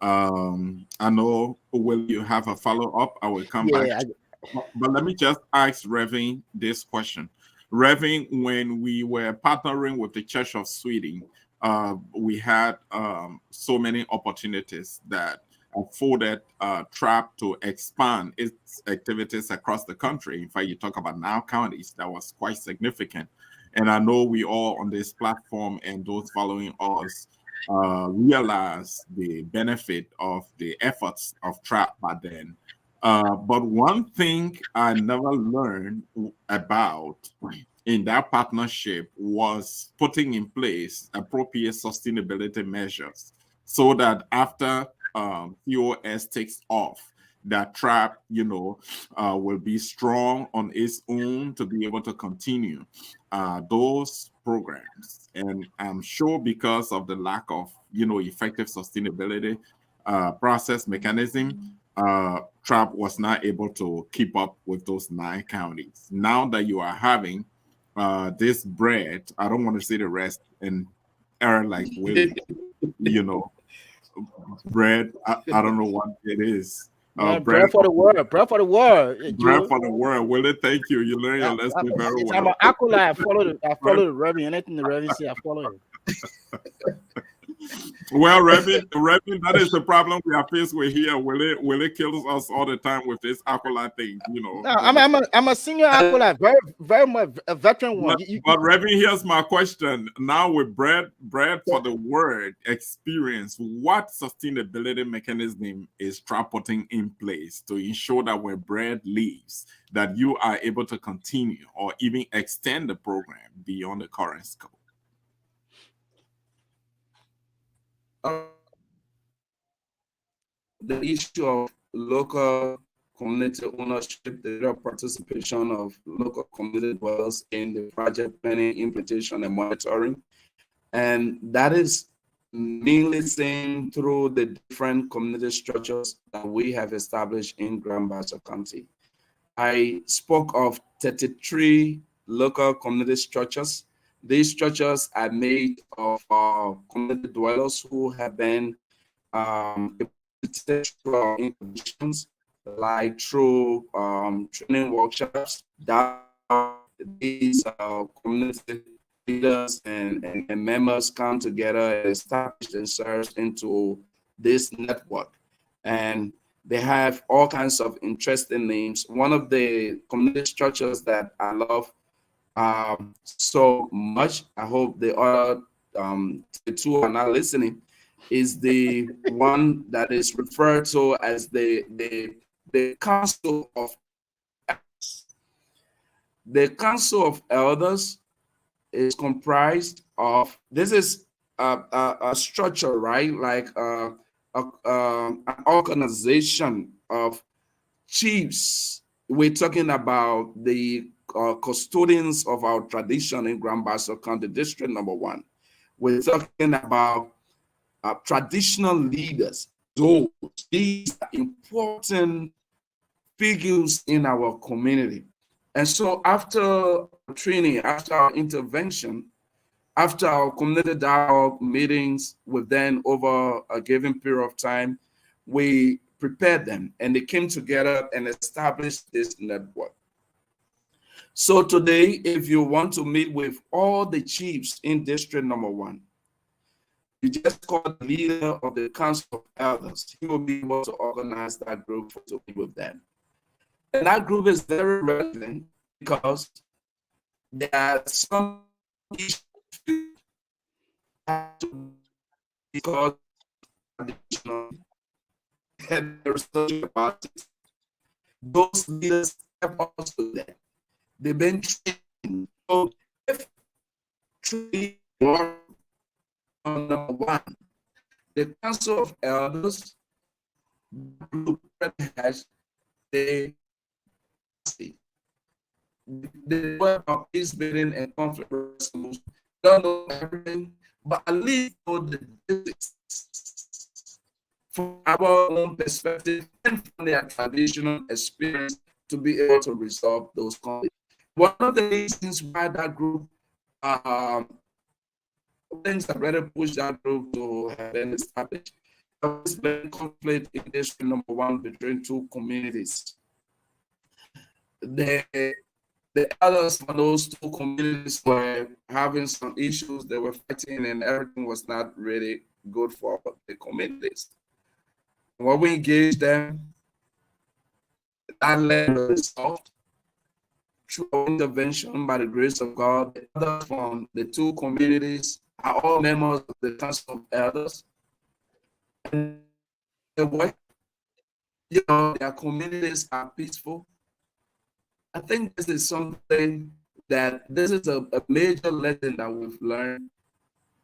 I know, Will, you have a follow-up? I will come back. Yeah, But let me just ask Reverend this question. Reverend, when we were partnering with the Church of Sweden, we had so many opportunities that afforded TRAP to expand its activities across the country. In fact, you talk about 9 counties, that was quite significant. And I know we all on this platform and those following us realize the benefit of the efforts of TRAP by then. But one thing I never learned about in that partnership was putting in place appropriate sustainability measures so that after COS takes off, that TRAP, will be strong on its own to be able to continue those programs. And I'm sure because of the lack of, effective sustainability process mechanism, TRAP was not able to keep up with those 9 counties. Now that you are having this bread, I don't want to say the rest and err like Willie, you know, bread, I don't know what it is. man, Bread bread for the world, bread for the world, bread Joe. for the world. Willie, thank you. You learn your lesson very It's I'm well. an acolyte. I Bread. follow the Reverend. Anything the Reverend say, I follow it. Well, Reverend, that is the problem we are faced with here. Willie kills us all the time with this acolyte thing, No, I'm a senior acolyte, very much a veteran one. But Reverend, here's my question. Now with bread for the word experience, what sustainability mechanism is TRAP putting in place to ensure that when bread leaves, that you are able to continue or even extend the program beyond the current scope? The issue of local community ownership, the real participation of local community dwellers in the project planning, implementation, and monitoring. And that is mainly seen through the different community structures that we have established in Grand Bassa County. I spoke of 33 local community structures. These structures are made of community dwellers who have been through our interventions, like through training workshops that these community leaders and members come together and establish themselves into this network. And they have all kinds of interesting names. One of the community structures that I love so much, I hope the other the two are not listening, is the one that is referred to as the Council of Elders. The Council of Elders is comprised of, this is a structure, right? Like an organization of chiefs we're talking about the custodians of our tradition in Grand Bassa County District number 1. We're talking about traditional leaders. These are important figures in our community. And so after training, after our intervention, after our community dialogue meetings with them over a given period of time, we prepared them and they came together and established this network. So today, if you want to meet with all the chiefs in district number 1, you just call the leader of the council of elders. He will be able to organize that group to meet with them. And that group is very relevant because there are some issues because about it. Those leaders have also that they've been trained. So if training on number 1, the council of elders group has they were about peace building and conflict resolution. Don't know everything, but at least know the basics from our own perspective and from their traditional experience to be able to resolve those conflicts. One of the reasons why that group things that really push that group to have been established. There has been conflict in district number 1 between 2 communities. The others for those 2 communities were having some issues. They were fighting, and everything was not really good for the communities. When we engaged them, that led to resolved through intervention by the grace of God. The others from the 2 communities are all members of the Council of Elders. And the work, their communities are peaceful. I think this is something that this is a major lesson that we've learned,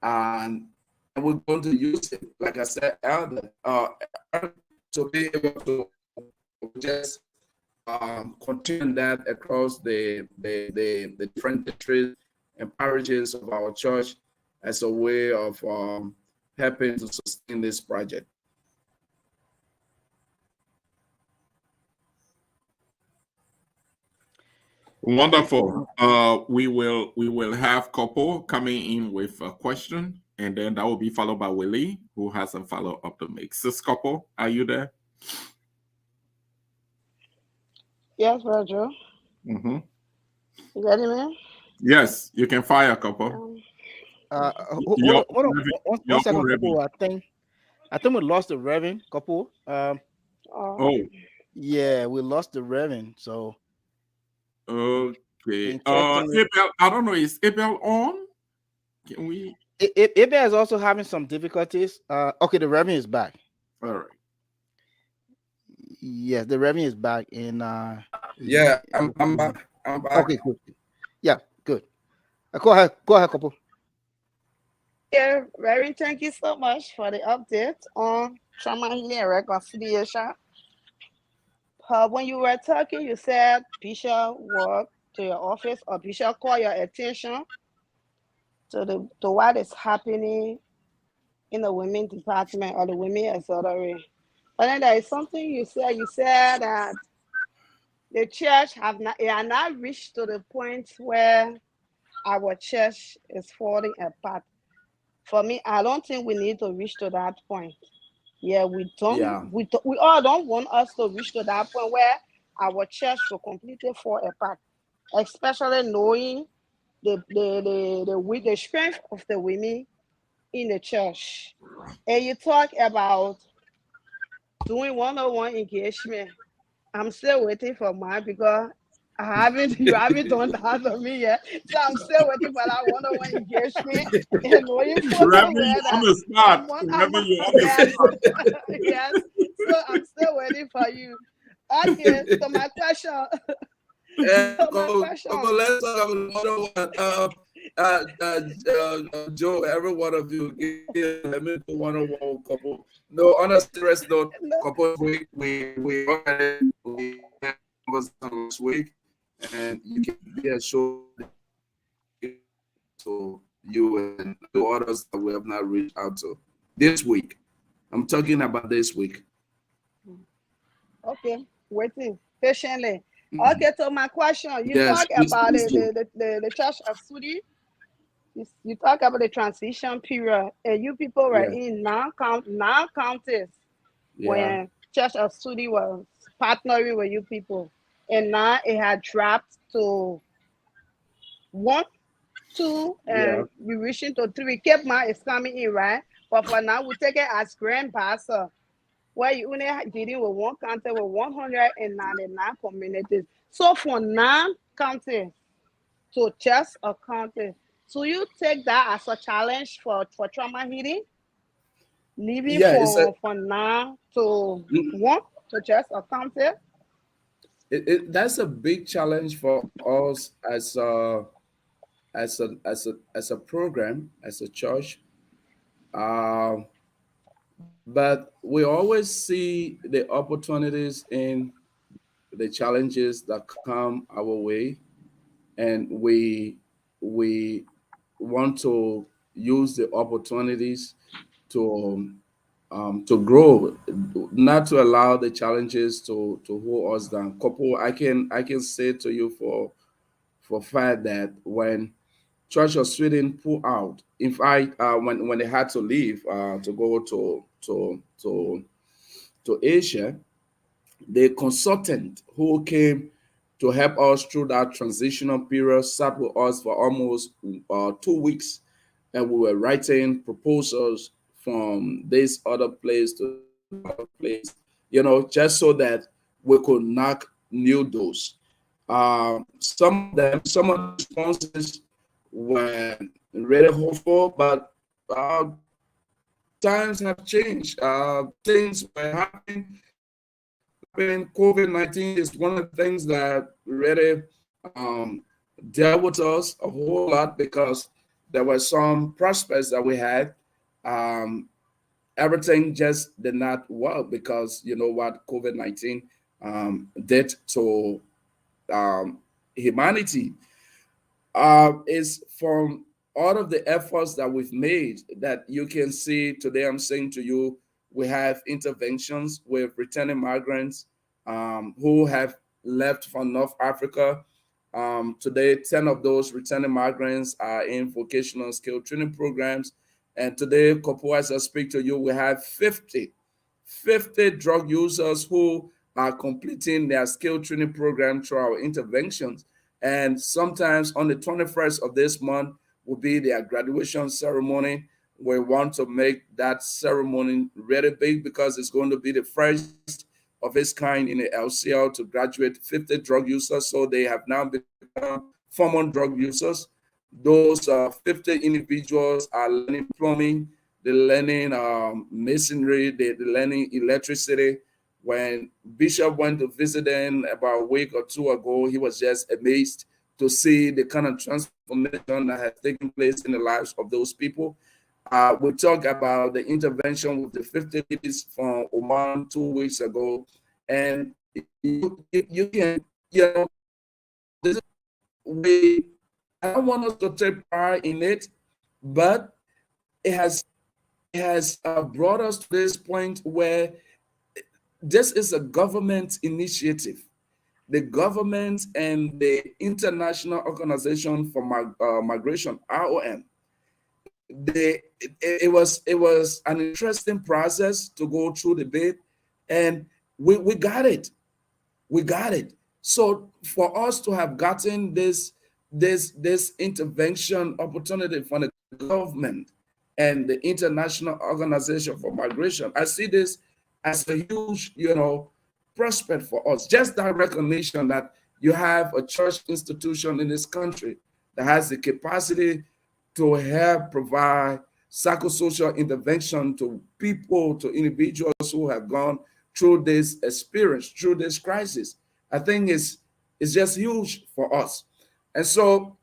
and we're going to use it, like I said, to be able to just continue that across the different districts and parishes of our church as a way of helping to sustain this project. Wonderful. We will have couple coming in with a question, and then that will be followed by Willie, who has a follow up to make. Sis couple, are you there? Yes, Roger. Mm-hmm. You ready, man? Yes, you can fire couple. Hold on. One second, couple. I think we lost the Reverend couple. Oh, yeah, we lost the Reverend. So okay. Abel, I don't know. Is Abel on? Can we? Abel is also having some difficulties. Okay, the Reverend is back. All right. Yes, the Reverend is back. And yeah, I'm back. I'm back. Okay, good. Yeah, good. Go ahead, couple. Yeah, Reverend, thank you so much for the update on trauma healing and reconciliation. When you were talking, you said Bishop walk to your office or Bishop call your attention to what is happening in the women department or the women auxiliary. But then there is something you said. You said that the church are not reached to the point where our church is falling apart. For me, I don't think we need to reach to that point. Yeah, we all don't want us to reach to that point where our church will completely fall apart, especially knowing the strength of the women in the church. And you talk about doing one-on-one engagement. I'm still waiting for mine because you haven't done that for me yet. So I'm still waiting for that one-on-one engagement and knowing for Remy, on the spot. Remy, you're on the spot. Yes. So I'm still waiting for you. Okay, so my question. Let's talk about one-on-one. Joe, every one of you, let me do one-on-one couple. No, on a serious note, couple, we already conversation last week, and you can be assured that this week we will reach out to you and to others that we have not reached out to. This week, I'm talking about this week. Okay, waiting patiently. Mhm. Okay, so my question, you Yes, talk about please do. the church of Sudi. You talk about the transition period, and you people were Yeah, in non-counties yeah, when Church of Sudi was partnering with you people, and now it had dropped to one, two, yeah. and we reaching to three. Cape Man is coming in, right? But for now, we take it as Grand Pastor, where you only dealing with one county with 199 communities. So for non-county to just a county, so you take that as a challenge for trauma healing, leaving Yeah, it's a from now to mm, one to just a county. that's a big challenge for us as a program, as a church. Um, but we always see the opportunities in the challenges that come our way, and we want to use the opportunities to grow, not to allow the challenges to hold us down. Couple, I can say to you for fact that when Church of Sweden pulled out, in fact, when they had to leave to go to Asia, the consultant who came to help us through that transitional period sat with us for almost 2 weeks, and we were writing proposals from this other place to that other place, just so that we could knock new doors. Some of the responses were really hopeful, but uh, times have changed. Things were happening. COVID-19 is one of the things that really um, dealt with us a whole lot, because there were some prospects that we had. Um, Everything just did not work because you know what COVID-19 did to um, humanity. Is from all of the efforts that we've made that you can see today. I'm saying to you, we have interventions with returning migrants who have left from North Africa. Today, 10 of those returning migrants are in vocational skill training programs. And today, couple, as I speak to you, we have 50 drug users who are completing their skill training program through our interventions. And sometimes on the 21st of this month will be their graduation ceremony. We want to make that ceremony really big because it's going to be the first of its kind in the LCL to graduate 50 drug users. So they have now become former drug users. Those 50 individuals are learning plumbing, they're learning masonry, they're learning electricity. When Bishop went to visit them about a week or two ago, he was just amazed to see the kind of transformation that has taken place in the lives of those people. We talked about the intervention with the 50 ladies from Oman 2 weeks ago, and you can, this is we. I don't want us to take pride in it, but it has brought us to this point where this is a government initiative. The government and the International Organization for Migration (IOM), it was an interesting process to go through the bid, and we got it. We got it. So for us to have gotten this intervention opportunity from the government and the International Organization for Migration, I see this as a huge, prospect for us. Just that recognition that you have a church institution in this country that has the capacity to help provide psychosocial intervention to people, to individuals who have gone through this experience, through this crisis. I think it's just huge for us. And so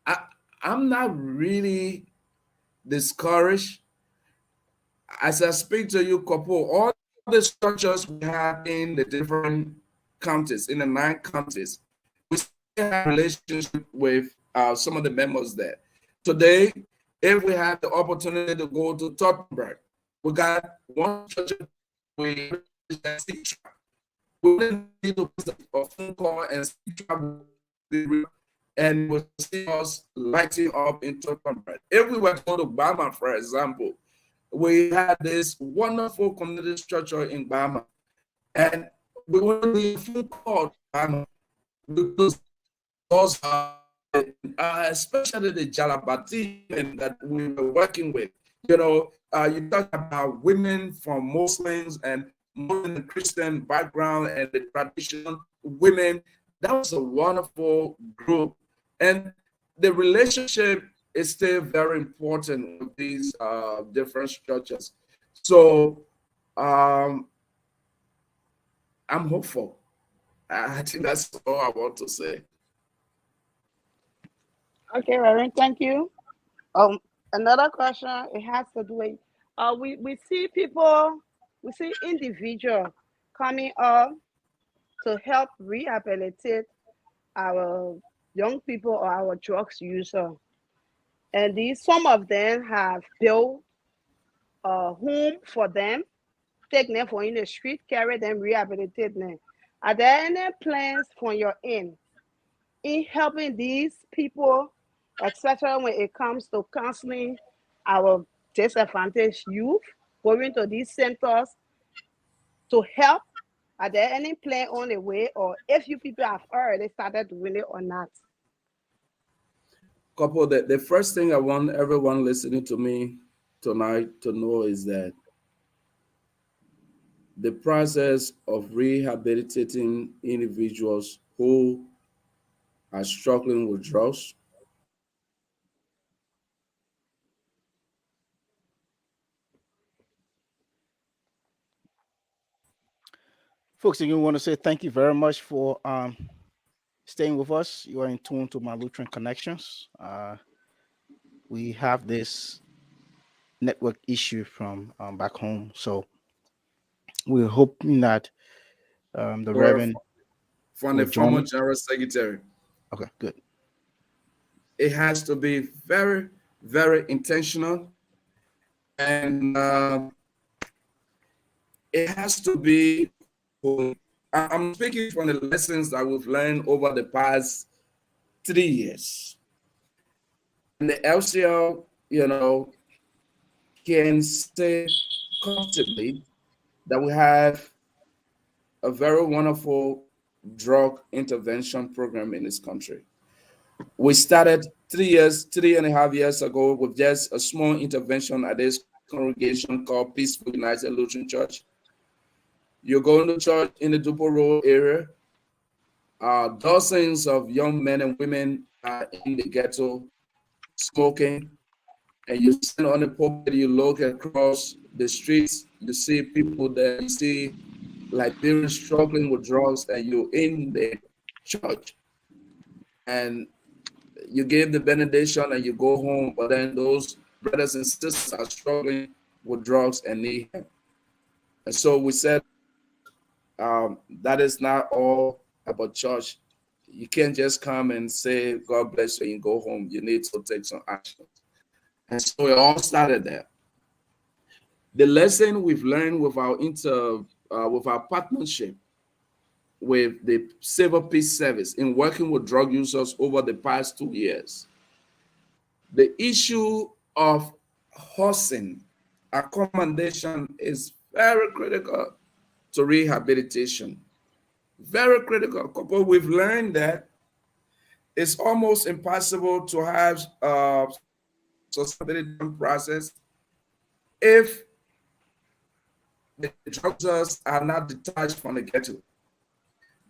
I, I'm not really discouraged. As I speak to you, couple, all the structures we have in the different counties, in the 9 counties. We still have relationship with some of the members there. Today, if we have the opportunity to go to Tottenberg, we got one church we need to put a phone call and will see us lighting up in Tottenberg. If we were to go to Bama, for example, we had this wonderful community structure in Bama, and we want to be a phone call to Bama because those are, especially the Jalabati that we were working with. You talk about women from Muslims and Muslim and Christian background and the traditional women. That was a wonderful group, and the relationship is still very important with these different structures. So I'm hopeful. I think that's all I want to say. Okay, Reverend, thank you. Another question, it has to do with we see people, we see individuals coming up to help rehabilitate our young people or our drugs user. And these some of them have built a home for them, take them from in the street, carry them, rehabilitate them. Are there any plans from your end in helping these people, especially when it comes to counseling our disadvantaged youth, going to these centers to help? Are there any plan on the way, or if you people have already started doing it or not? Couple, the first thing I want everyone listening to me tonight to know is that the process of rehabilitating individuals who are struggling with drugs Folks, again, we want to say thank you very much for staying with us. You are in tune to my Lutheran Connections. We have this network issue from back home, so we're hoping that the or Reverend from will the join former us. general secretary. Okay, good. It has to be very, very intentional, and it has to be. I'm speaking from the lessons that we've learned over the past 3 years. And the LCL, can say comfortably that we have a very wonderful drug intervention program in this country. We started 3.5 years ago with just a small intervention at this congregation called Peaceful United Lutheran Church. You're going to church in the Dupo Road area. Dozens of young men and women are in the ghetto smoking, and you stand on the pulpit, you look across the streets, you see people there, you see Liberians struggling with drugs, and you're in the church and you give the benediction and you go home, but then those brothers and sisters are struggling with drugs and need help. And so we said that is not all about church. You can't just come and say, God bless you, and go home. You need to take some action. And so it all started there. The lesson we've learned with our partnership with the Civil Peace Service in working with drug users over the past 2 years, the issue of housing accommodation is very critical to rehabilitation. Very critical. Couple, we've learned that it's almost impossible to have a sustainability process if the drug users are not detached from the ghetto.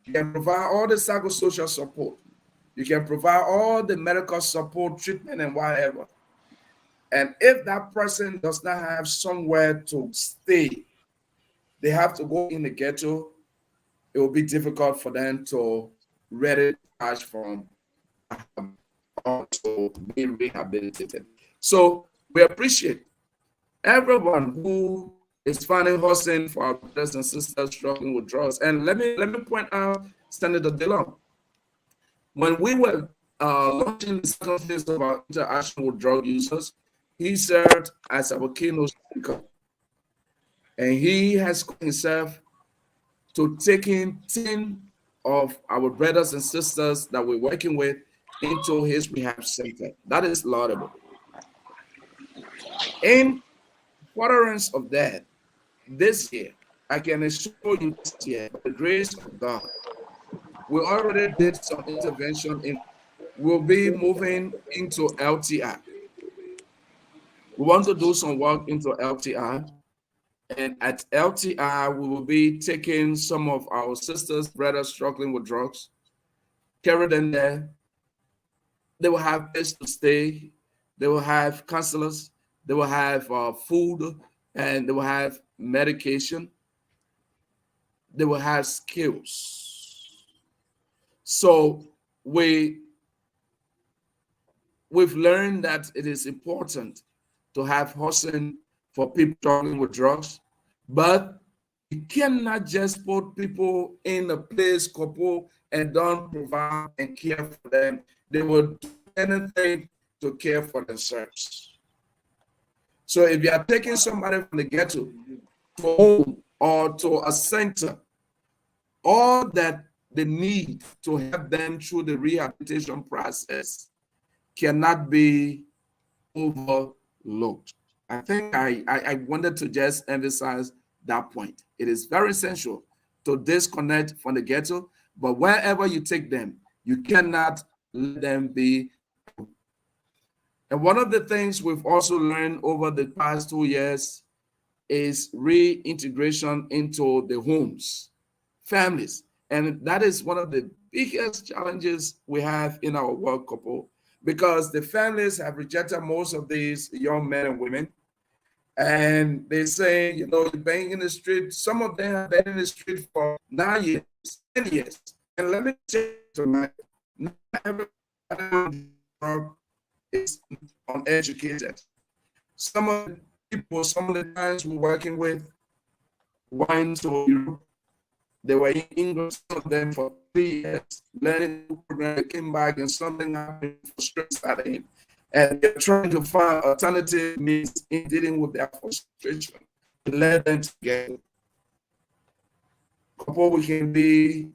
You can provide all the psychosocial support. You can provide all the medical support, treatment, and whatever. And if that person does not have somewhere to stay, they have to go in the ghetto. It will be difficult for them to really detach from or to be rehabilitated. So we appreciate everyone who is finding hosting for our brothers and sisters struggling with drugs. And let me point out Senator Dillon. When we were launching the second phase of our interaction with drug users, he served as our keynote speaker, and he has called himself to taking 10 of our brothers and sisters that we're working with into his rehab center. That is laudable. In furtherance of that, this year, I can assure you this year, by the grace of God, we already did some intervention in, we'll be moving into LTI. We want to do some work into LTI. And at LTI, we will be taking some of our sisters, brothers struggling with drugs, carry them there. They will have place to stay. They will have counselors. They will have food, and they will have medication. They will have skills. So we we've learned that it is important to have housing for people struggling with drugs, but you cannot just put people in a place, couple, and don't provide and care for them. They will do anything to care for themselves. So if you are taking somebody from the ghetto to home or to a center, all that they need to help them through the rehabilitation process cannot be overlooked. I think I wanted to just emphasize that point. It is very essential to disconnect from the ghetto, but wherever you take them, you cannot let them be. And one of the things we've also learned over the past 2 years is reintegration into the homes, families. And that is one of the biggest challenges we have in our work couple because the families have rejected most of these young men and women. And they say, you're been in the street. Some of them have been in the street for 9 years, 10 years. And let me tell you tonight, not everybody is uneducated. Some of the people, some of the times we're working with, went to Europe. They were in England, some of them for 3 years, learning the program. They came back and something happened, frustration started. And they're trying to find alternative means in dealing with their frustration to let them together. Couple, we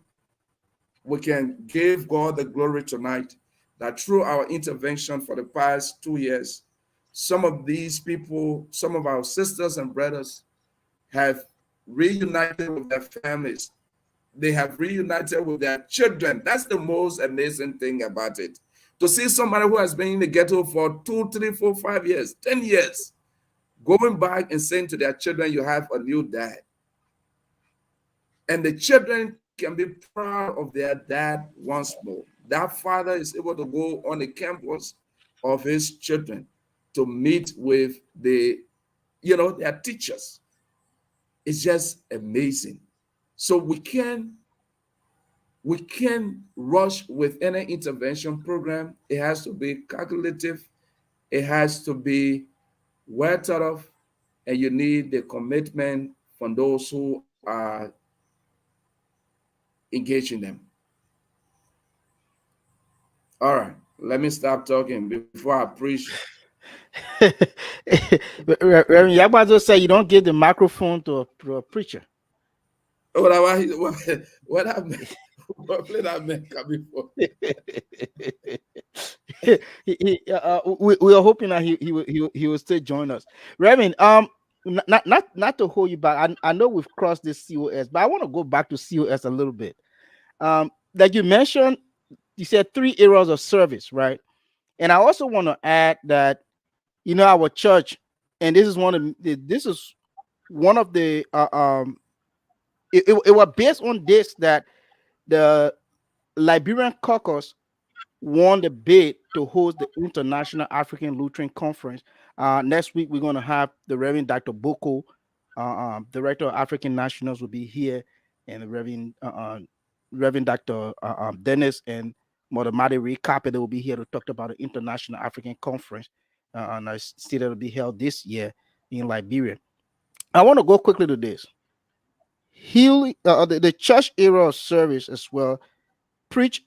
can give God the glory tonight that through our intervention for the past 2 years, some of these people, some of our sisters and brothers have reunited with their families. They have reunited with their children. That's the most amazing thing about it. To see somebody who has been in the ghetto for 2, 3, 4, 5 years, 10 years, going back and saying to their children, you have a new dad. And the children can be proud of their dad once more. That father is able to go on the campus of his children to meet with their teachers. It's just amazing. So we can rush with any intervention program. It has to be calculative. It has to be well thought of, and you need the commitment from those who are engaging them. All right, let me stop talking before I preach. Reverend Yagbazo said you don't give the microphone to a preacher. What I meant, what play that meant coming for? We are hoping that he will still join us. Reverend, not to hold you back. I know we've crossed this COS, but I want to go back to COS a little bit. Like you mentioned, you said 3 areas of service, right? And I also want to add that our church, and this is one of the it was based on this that the Liberian caucus won the bid to host the International African Lutheran Conference. Next week, we're going to have the Reverend Dr. Boko, Director of African Nationals, will be here, and the Reverend Dr. Dennis and Mother Mary Carpenter will be here to talk about the International African Conference, and I see that will be held this year in Liberia. I want to go quickly to this. Healing, the church era of service as well. Preach,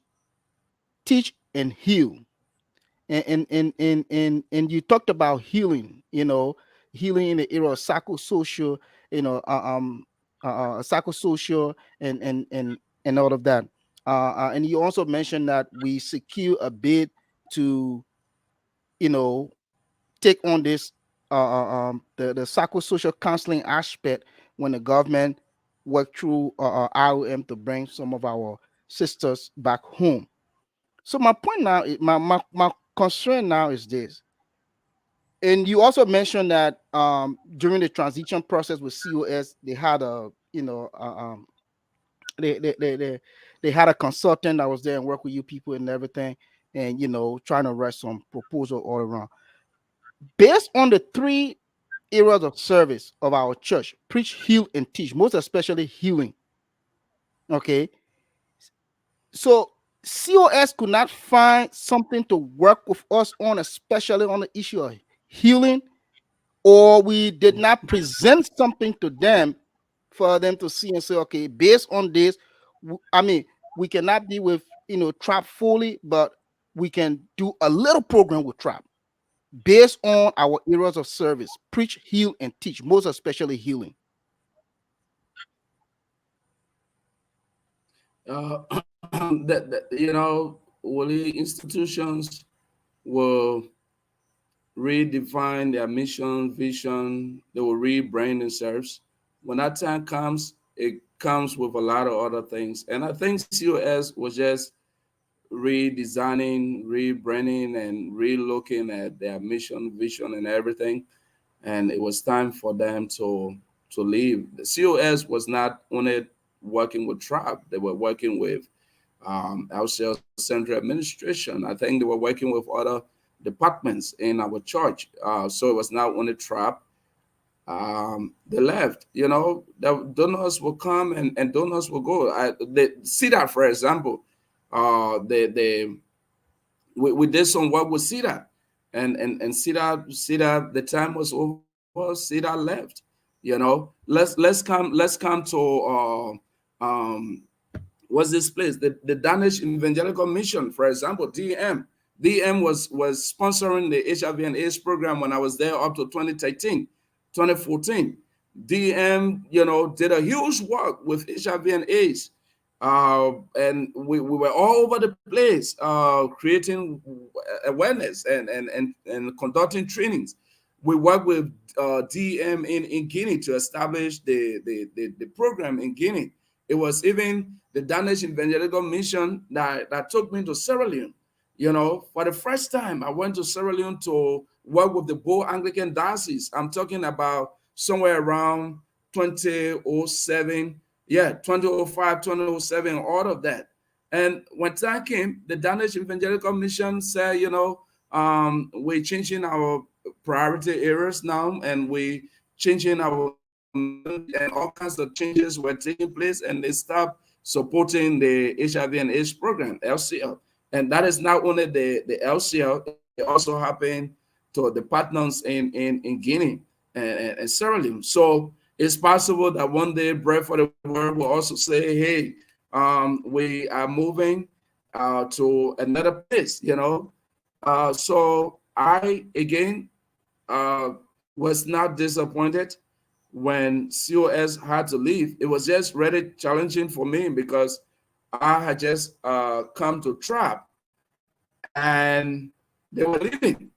teach, and heal. And you talked about healing, healing in the era of psychosocial, you know, psychosocial and all of that. And you also mentioned that we secure a bid to, you know, take on this the psychosocial counseling aspect when the government worked through IOM to bring some of our sisters back home. So my point now, my concern now is this. And you also mentioned that during the transition process with COS, they had a, they, they, they, they, they had a consultant that was there and worked with you people and everything, and, trying to write some proposal all around. Based on the three areas of service of our church: preach, heal, and teach, most especially healing. Okay. So COS could not find something to work with us on, especially on the issue of healing, or we did not present something to them for them to see and say, okay, based on this, I mean, we cannot be with, trap fully, but we can do a little program with trap based on our areas of service: preach, heal, and teach, most especially healing. Wali institutions will redefine their mission, vision. They will rebrand themselves. When that time comes, it comes with a lot of other things. And I think COS was just redesigning, rebranding, and relooking at their mission, vision, and everything. And it was time for them to leave. The COS was not only working with Tribe; they were working with our central administration. I think they were working with other departments in our church. So it was not only Tribe. They left. The donors will come and donors will go. They see that, for example, they we did some work with Cedar, and Cedar, the time was over. Cedar left. Let's come to what's this place? The Danish Evangelical Mission, for example, DM. DM was sponsoring the HIV and AIDS program when I was there up to 2013, 2014. DM, did a huge work with HIV and AIDS. And we were all over the place, creating awareness and conducting trainings. We worked with DM in Guinea to establish the program in Guinea. It was even the Danish Evangelical Mission that took me to Sierra Leone. For the first time, I went to Sierra Leone to work with the Bo Anglican Diocese. I'm talking about somewhere around 2007, yeah, 2005, 2007, all of that. And when time came, the Danish Evangelical Mission said, we're changing our priority areas now, and we changing our mission, and all kinds of changes were taking place, and they stopped supporting the HIV and AIDS program, LCL. And that is not only the LCL, it also happened to the partners in Guinea and Sierra Leone. So it's possible that one day Bread for the Word will also say, hey, we are moving to another place. So I, again, was not disappointed when COS had to leave. It was just really challenging for me because I had just come to Trap and they were leaving.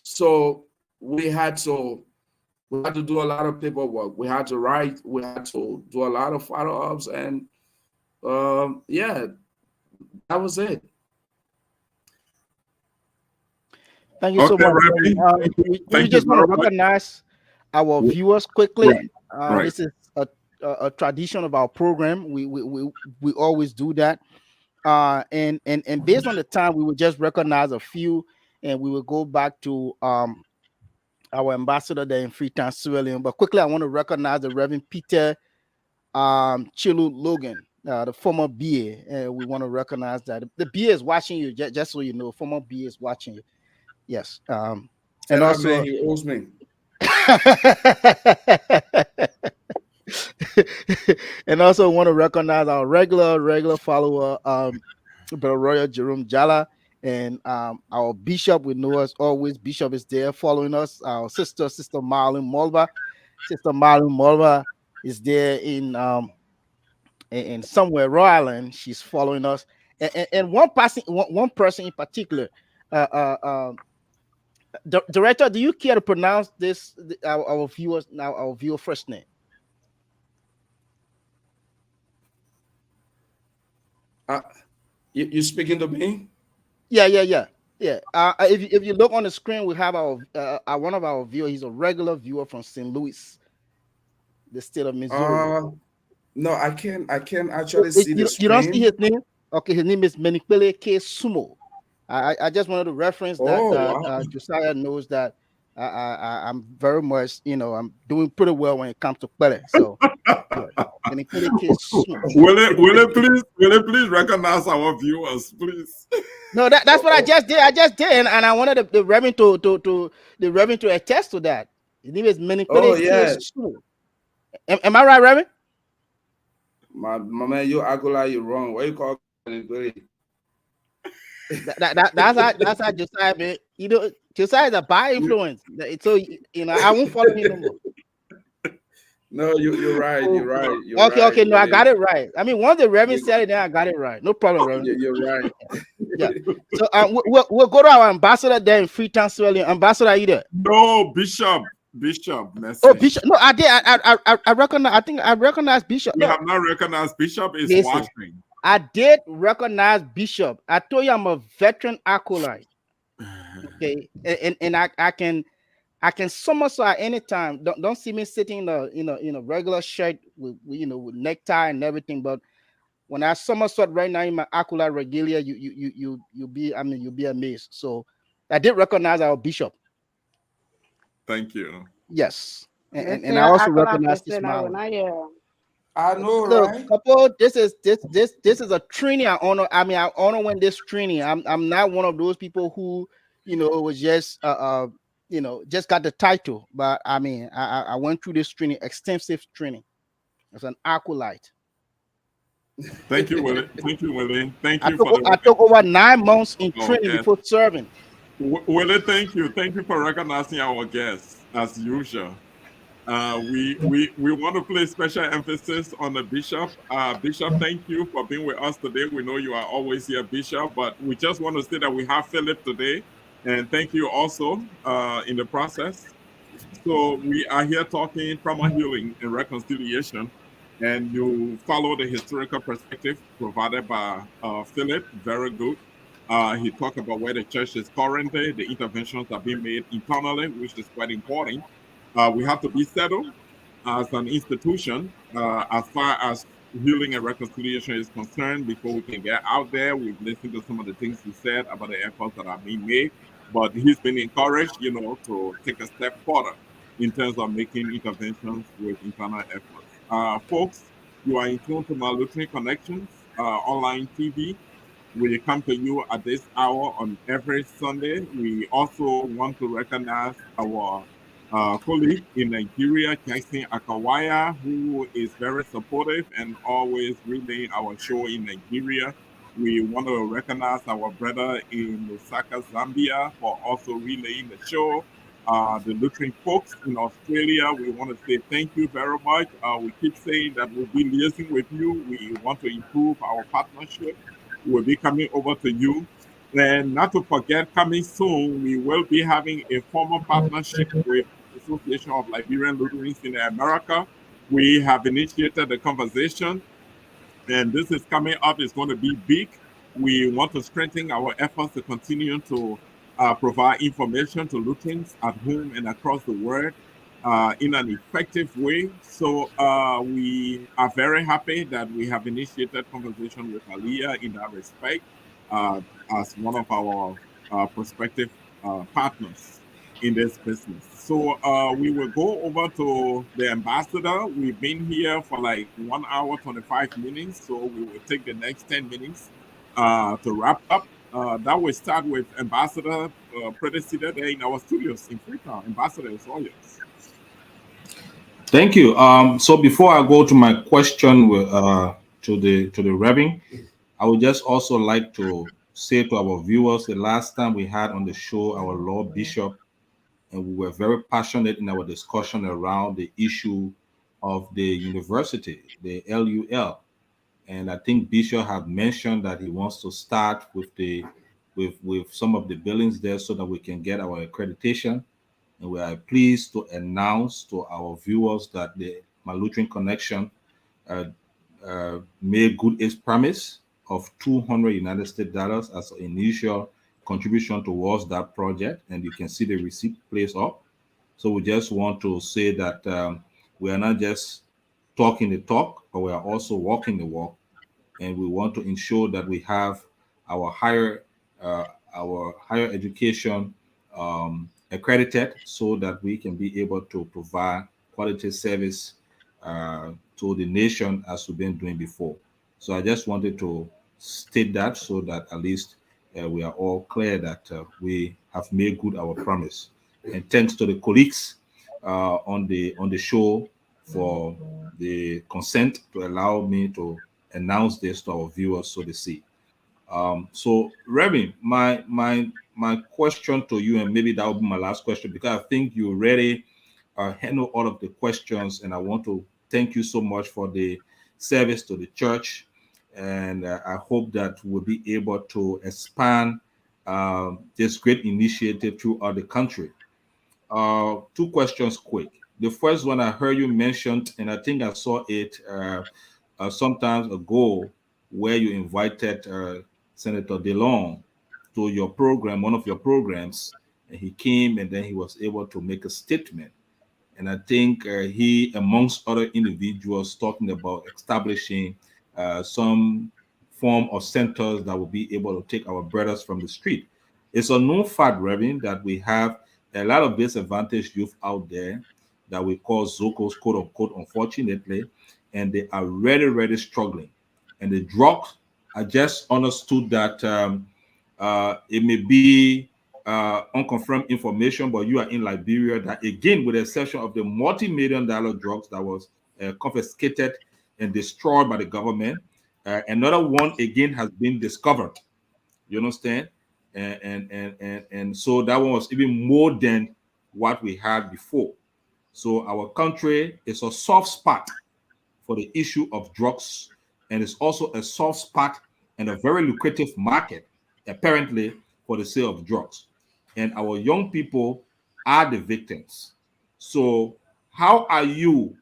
So we had to do a lot of paperwork. We had to write. We had to do a lot of follow-ups, and yeah, that was it. Thank you so Okay, much, Reverend. Reverend. We Thank you just want to very much. recognize our viewers quickly. Right, right. This is a tradition of our program. We always do that. And based on the time, we will just recognize a few, and we will go back to our ambassador there in Freetown, Sierra Leone. But quickly, I want to recognize the Reverend Peter Chilu Logan, the former BA. And we want to recognize that the BA is watching you, just so you know. Former BA is watching you. Yes. Tell And that man also, he owes me. And also want to recognize our regular follower, Brother Royal Jerome Jala, and our bishop. We know us always. Bishop is there following us. Our Sister Marlon Molva. Sister Marlon Molva is there in somewhere Rhode Island. She's following us, and one person in particular. Uh, uh, um, Director, do you care to pronounce this our viewers now our viewer first name? Uh, you speaking to me? Yeah. If you look on the screen, we have one of our viewers. He's a regular viewer from St. Louis, the state of Missouri. Uh, no, I can't Oh, actually see the you don't see his screen. name? Okay, his name is Menipele K. Sumo. I just wanted to reference that Oh wow. Josiah knows that I'm very much, I'm doing pretty well when it comes to Pele. So, yeah, Menipele K. Sumo. Will it please recognize our viewers, please? No, that's Oh, what I oh, just did. I just did, and I wanted the Reverend to attest to that. His name is oh Menipele K. yeah. Sumo. Am I right, Reverend? My man, you Agula, you wrong. What you call it? That's how Josiah, man. Josiah is a bad influence. So I won't follow him no more. No, you're right. You're right. You're right. Okay. No, I Willie. got it right. I mean, once the Reverend You, said it, then I got it right. No problem, Reverend. you're right. Yeah. So we'll go to our ambassador there in Freetown, Swelling. Ambassador, are you there? No, Bishop Oh, message. Bishop. No, I did. I recognize. I think I recognize Bishop. We No, have not recognized Bishop is listen. watching. I did recognize Bishop. I told you I'm a veteran acolyte. Okay, and I can somersault at any time. Don't see me sitting in a regular shirt with necktie and everything. But when I somersault right now in my acolyte regalia, you'll be amazed. So I did recognize our bishop. Thank you. Yes, and They and, say and I also I could recognize have his posted that smile. when I yeah. I know, Look, right? couple, this is a training I honor. I mean, I honor when this training. I'm not one of those people who, was just just got the title. But I mean, I went through this training, extensive training as an acolyte. Thank you, Willie. Thank you, Willie. Thank I you took for the I took over recognition 9 months of in our training guests. before serving. Willie, thank you. Thank you for recognizing our guests as usual. We want to place special emphasis on the bishop. Bishop, thank you for being with us today. We know you are always here, Bishop, but we just want to say that we have Philip today, and thank you also in the process. So we are here talking trauma healing and reconciliation, and you follow the historical perspective provided by Philip. Very good. He talked about where the church is currently, the interventions are being made internally, which is quite important. We have to be settled as an institution as far as healing and reconciliation is concerned before we can get out there. We've listened to some of the things he said about the efforts that are being made, but he's been encouraged, to take a step further in terms of making interventions with internal efforts. Folks, you are in tune to Malnutrition Connections online TV. We come to you at this hour on every Sunday. We also want to recognize our colleague in Nigeria, Jackson Akawaya, who is very supportive and always relaying our show in Nigeria. We want to recognize our brother in Lusaka, Zambia, for also relaying the show. The Lutheran folks in Australia, we want to say thank you very much. We keep saying that we'll be liaising with you. We want to improve our partnership. We'll be coming over to you. And not to forget, coming soon, we will be having a formal partnership with the Association of Liberian Lutherans in America. We have initiated the conversation, and this is coming up. It's going to be big. We want to strengthen our efforts to continue to provide information to Lutherans at home and across the world in an effective way. So we are very happy that we have initiated conversation with Aliyah in that respect uh, as one of our prospective partners in this business. So we will go over to the ambassador. We've been here for like 1 hour, 25 minutes. So we will take the next 10 minutes to wrap up. That will start with Ambassador Predecessor there in our studios in Freetown. Ambassador is all yours. Thank you. So before I go to my question to the Reverend, I would just also like to say to our viewers, the last time we had on the show our Lord Bishop, and we were very passionate in our discussion around the issue of the university, the LUL. And I think Bishop had mentioned that he wants to start with the with some of the buildings there so that we can get our accreditation. And we are pleased to announce to our viewers that the Malutrin Connection uh, made good its promise of 200 United States dollars as an initial contribution towards that project. And you can see the receipt placed up. So we just want to say that we are not just talking the talk, but we are also walking the walk, and we want to ensure that we have our higher uh, our higher education accredited so that we can be able to provide quality service to the nation as we've been doing before. So I just wanted to state that so that at least we are all clear that we have made good our promise. And thanks to the colleagues on the show for the consent to allow me to announce this to our viewers so they see. So, Remy, my question to you, and maybe that will be my last question because I think you already handle all of the questions, and I want to thank you so much for the service to the church, and I hope that we'll be able to expand this great initiative throughout the country. Two questions quick. The first one I heard you mentioned, and I think I saw it sometimes ago, where you invited Senator DeLong to your program, one of your programs, and he came and then he was able to make a statement. And I think he, amongst other individuals, talking about establishing some form of centers that will be able to take our brothers from the street. It's a known fact, Reverend, that we have a lot of disadvantaged youth out there that we call Zocos, quote unquote, unfortunately, and they are really, really struggling. And the drugs, I just understood that it may be unconfirmed information, but you are in Liberia. That again, with the exception of the multi-million dollar drugs that was confiscated and destroyed by the government, another one again has been discovered. You understand? And so that one was even more than what we had before. So our country is a soft spot for the issue of drugs, and it's also a soft spot and a very lucrative market, apparently, for the sale of drugs. And our young people are the victims. So, how are you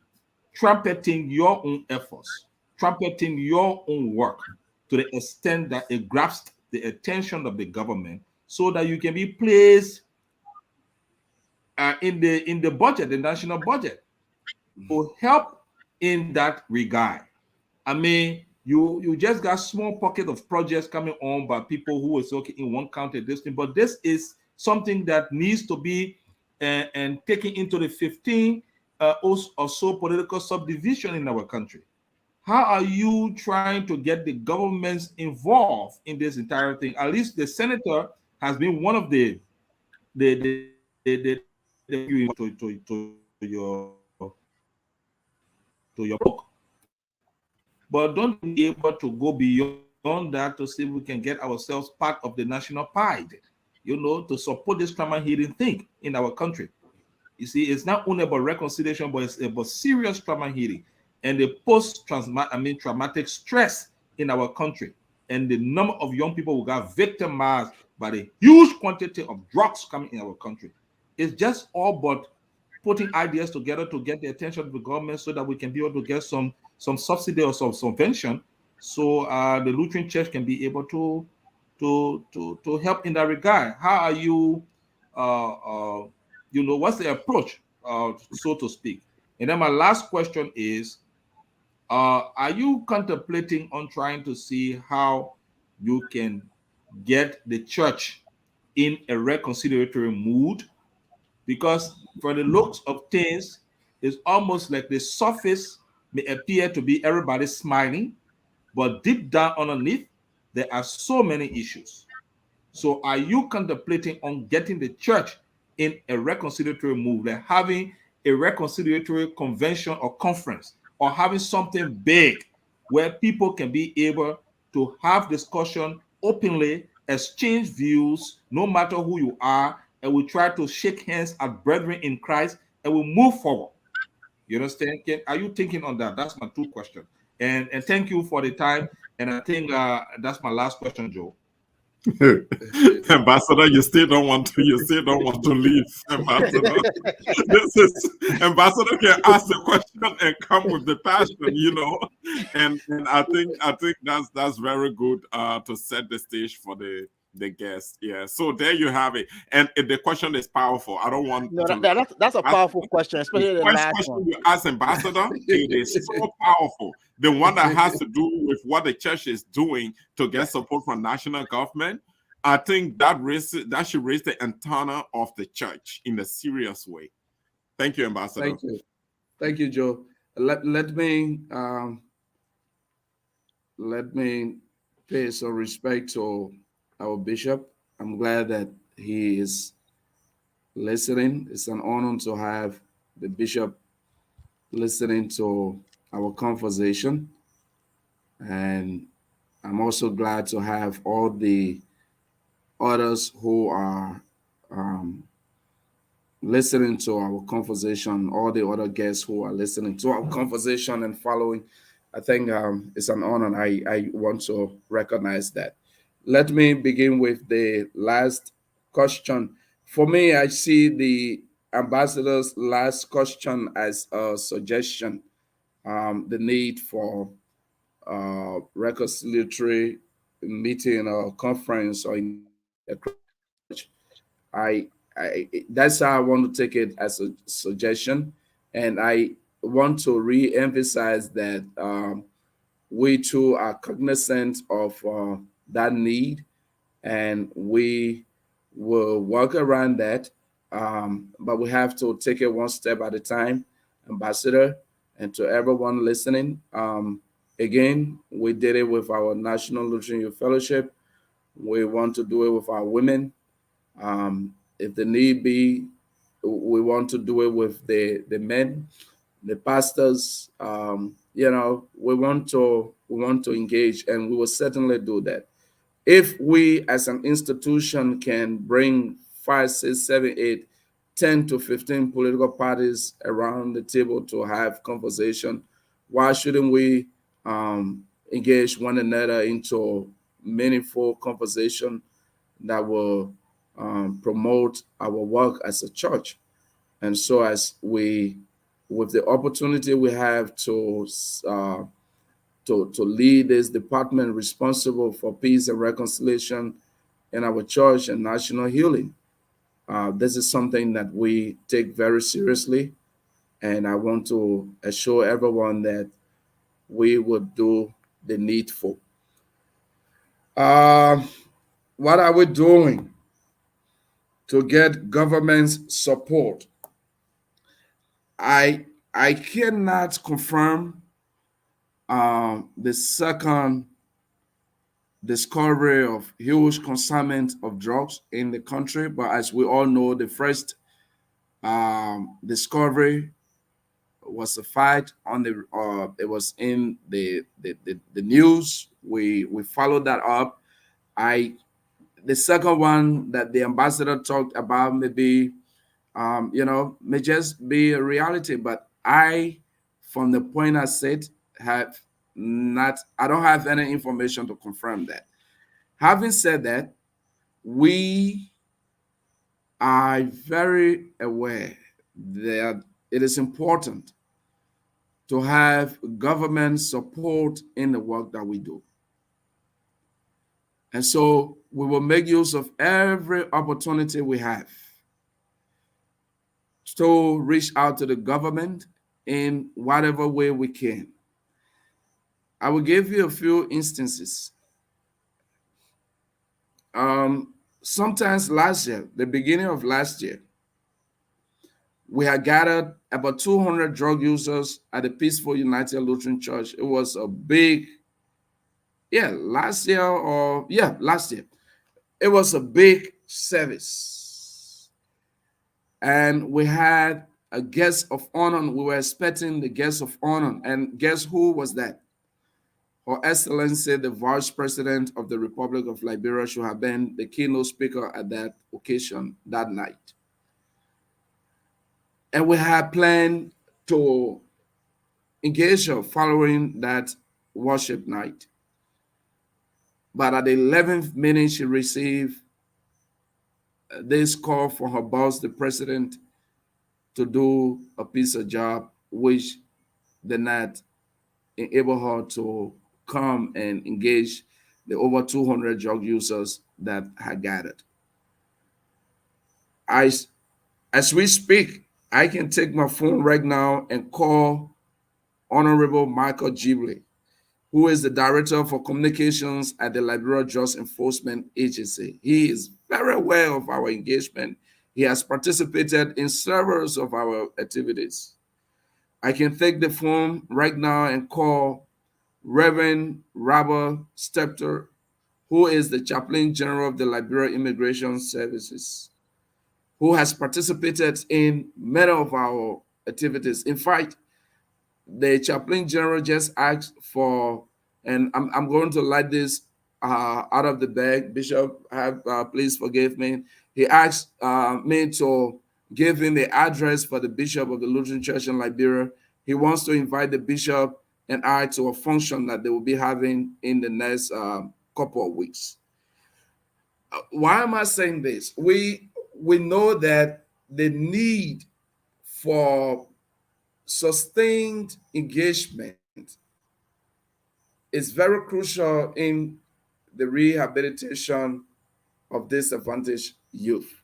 trumpeting your own efforts, trumpeting your own work to the extent that it grabs the attention of the government so that you can be placed in the budget, the national budget, to help in that regard? I mean, you just got small pocket of projects coming on by people who is okay in one county, this thing, but this is something that needs to be and taken into the 15 or so political subdivision in our country. How are you trying to get the governments involved in this entire thing? At least the senator has been one of the to your but don't be able to go beyond that to see if we can get ourselves part of the national pride, to support this trauma healing thing in our country. You see, it's not only about reconciliation, but it's about serious trauma healing and the traumatic stress in our country, and the number of young people who got victimized by the huge quantity of drugs coming in our country. It's just all but putting ideas together to get the attention of the government so that we can be able to get some subsidy or some subvention, so the Lutheran Church can be able to help in that regard. How are you? What's the approach, so to speak? And then my last question is: are you contemplating on trying to see how you can get the church in a reconciliatory mood? Because for the looks of things, it's almost like the surface may appear to be everybody smiling, but deep down underneath, there are so many issues. So are you contemplating on getting the church in a reconciliatory move, like having a reconciliatory convention or conference, or having something big where people can be able to have discussion openly, exchange views, no matter who you are, and we try to shake hands as brethren in Christ, and we move forward. You understand? Are you thinking on that? That's my two questions. And thank you for the time. And I think that's my last question, Joe. Ambassador, you still don't want to leave, Ambassador. This is Ambassador can ask the question and come with the passion. And I think that's very good to set the stage for the guest. Yeah. So there you have it. And the question is powerful. I don't want No, to that's a ask powerful question, the especially the first last question one. you ask, Ambassador, it is so powerful. The one that has to do with what the church is doing to get support from national government. I think that should raise the antenna of the church in a serious way. Thank you, Ambassador. Thank you, Joe. Let me pay some respect to our bishop. I'm glad that he is listening. It's an honor to have the bishop listening to our conversation. And I'm also glad to have all the others who are um, listening to our conversation, all the other guests who are listening to our conversation and following. I think it's an honor. I want to recognize that. Let me begin with the last question. For me, I see the ambassador's last question as a suggestion, the need for reconciliatory meeting or conference or engagement across the church. I that's how I want to take it as a suggestion, and I want to re-emphasize that we too are cognizant of that need, and we will work around that. But we have to take it one step at a time, Ambassador, and to everyone listening. Again, we did it with our National Lutheran Youth Fellowship. We want to do it with our women. If the need be, we want to do it with the men, the pastors. We want to engage, and we will certainly do that. If we as an institution can bring 5, 6, 7, 8, 10 to 15 political parties around the table to have conversation, why shouldn't we engage one another into meaningful conversation that will promote our work as a church? And so, as we, with the opportunity we have uh, to lead this department responsible for peace and reconciliation in our church and national healing, this is something that we take very seriously. And I want to assure everyone that we would do the needful. Um, what are we doing to get government's support? I cannot confirm the second discovery of huge consignment of drugs in the country, but as we all know, the first discovery was a fight on the. It was in the news. We followed that up. I The second one that the ambassador talked about maybe may just be a reality. But from the point I sit, have not, I don't have any information to confirm that. Having said that, we are very aware that it is important to have government support in the work that we do. And so we will make use of every opportunity we have to reach out to the government in whatever way we can. I will give you a few instances. Sometimes last year, the beginning of last year, we had gathered about 200 drug users at the Peaceful United Lutheran Church. It was a big, last year. It was a big service. And we had a guest of honor. We were expecting the guest of honor. And guess who was that? Her Excellency, the Vice President of the Republic of Liberia, should have been the keynote speaker at that occasion that night. And we had planned to engage her following that worship night. But at the 11th minute, she received this call from her boss, the president, to do a piece of job, which did not enable her to come and engage the over 200 drug users that had gathered. I, as we speak, I can take my phone right now and call Honorable Michael Ghibli, who is the Director for Communications at the Liberia Drugs Enforcement Agency. He is very aware of our engagement. He has participated in several of our activities. I can take the phone right now and call Reverend Robert Stepter, who is the Chaplain General of the Liberia Immigration Services, who has participated in many of our activities. In fact, the chaplain general just asked for, and I'm going to let this out of the bag. Bishop, please forgive me. He asked me to give him the address for the bishop of the Lutheran Church in Liberia. He wants to invite the bishop and I to a function that they will be having in the next couple of weeks. Why am I saying this? We know that the need for sustained engagement is very crucial in the rehabilitation of disadvantaged youth.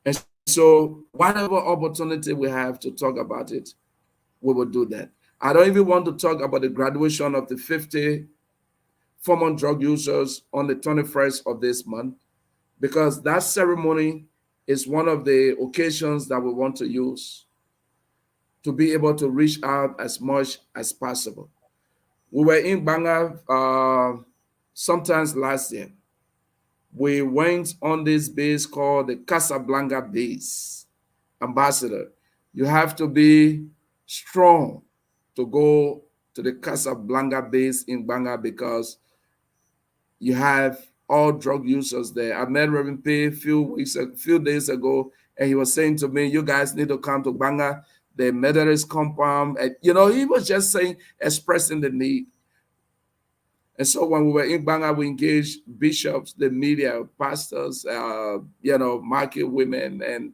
And so, whatever opportunity we have to talk about it, we will do that. I don't even want to talk about the graduation of the 50 former drug users on the 21st of this month, because that ceremony is one of the occasions that we want to use to be able to reach out as much as possible. We were in Banga sometimes last year. We went on this base called the Casablanca base. Ambassador, you have to be strong to go to the Casablanca base in Banga because you have all drug users there. I met Reverend P a few days ago, and he was saying to me, "You guys need to come to Banga, the Methodist compound." And, he was just saying, expressing the need. And so when we were in Banga, we engaged bishops, the media, pastors, market women, and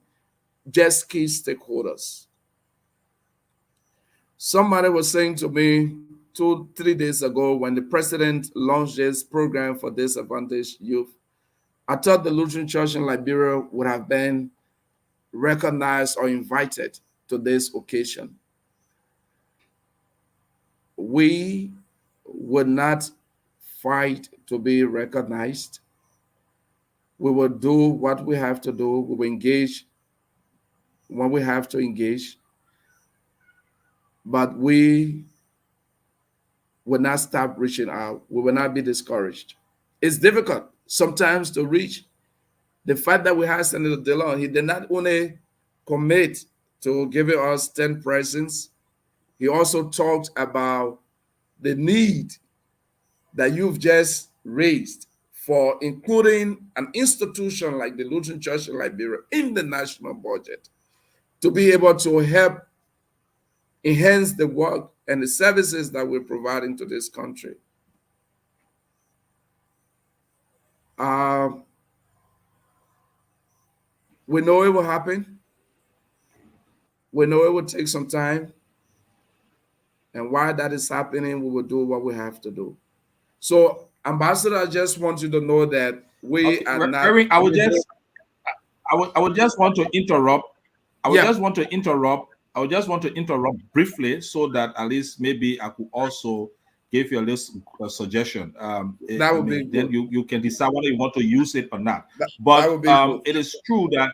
just key stakeholders. Somebody was saying to me 2-3 days ago when the president launched this program for disadvantaged youth, I thought the Lutheran Church in Liberia would have been recognized or invited to this occasion. We would not fight to be recognized. We will do what we have to do. We will engage when we have to engage. But we will not stop reaching out. We will not be discouraged. It's difficult sometimes to reach. The fact that we have Senator Dillon, he did not only commit to giving us 10 presents, he also talked about the need that you've just raised for including an institution like the Lutheran Church in Liberia in the national budget to be able to help enhance the work and the services that we're providing to this country. We know it will happen. We know it will take some time. And while that is happening, we will do what we have to do. So, Ambassador, I just want you to know that we are not. Eric, I would just want to interrupt. I would just want to interrupt briefly so that at least maybe I could also give you a little suggestion. That would be then good. you can decide whether you want to use it or not. But it is true that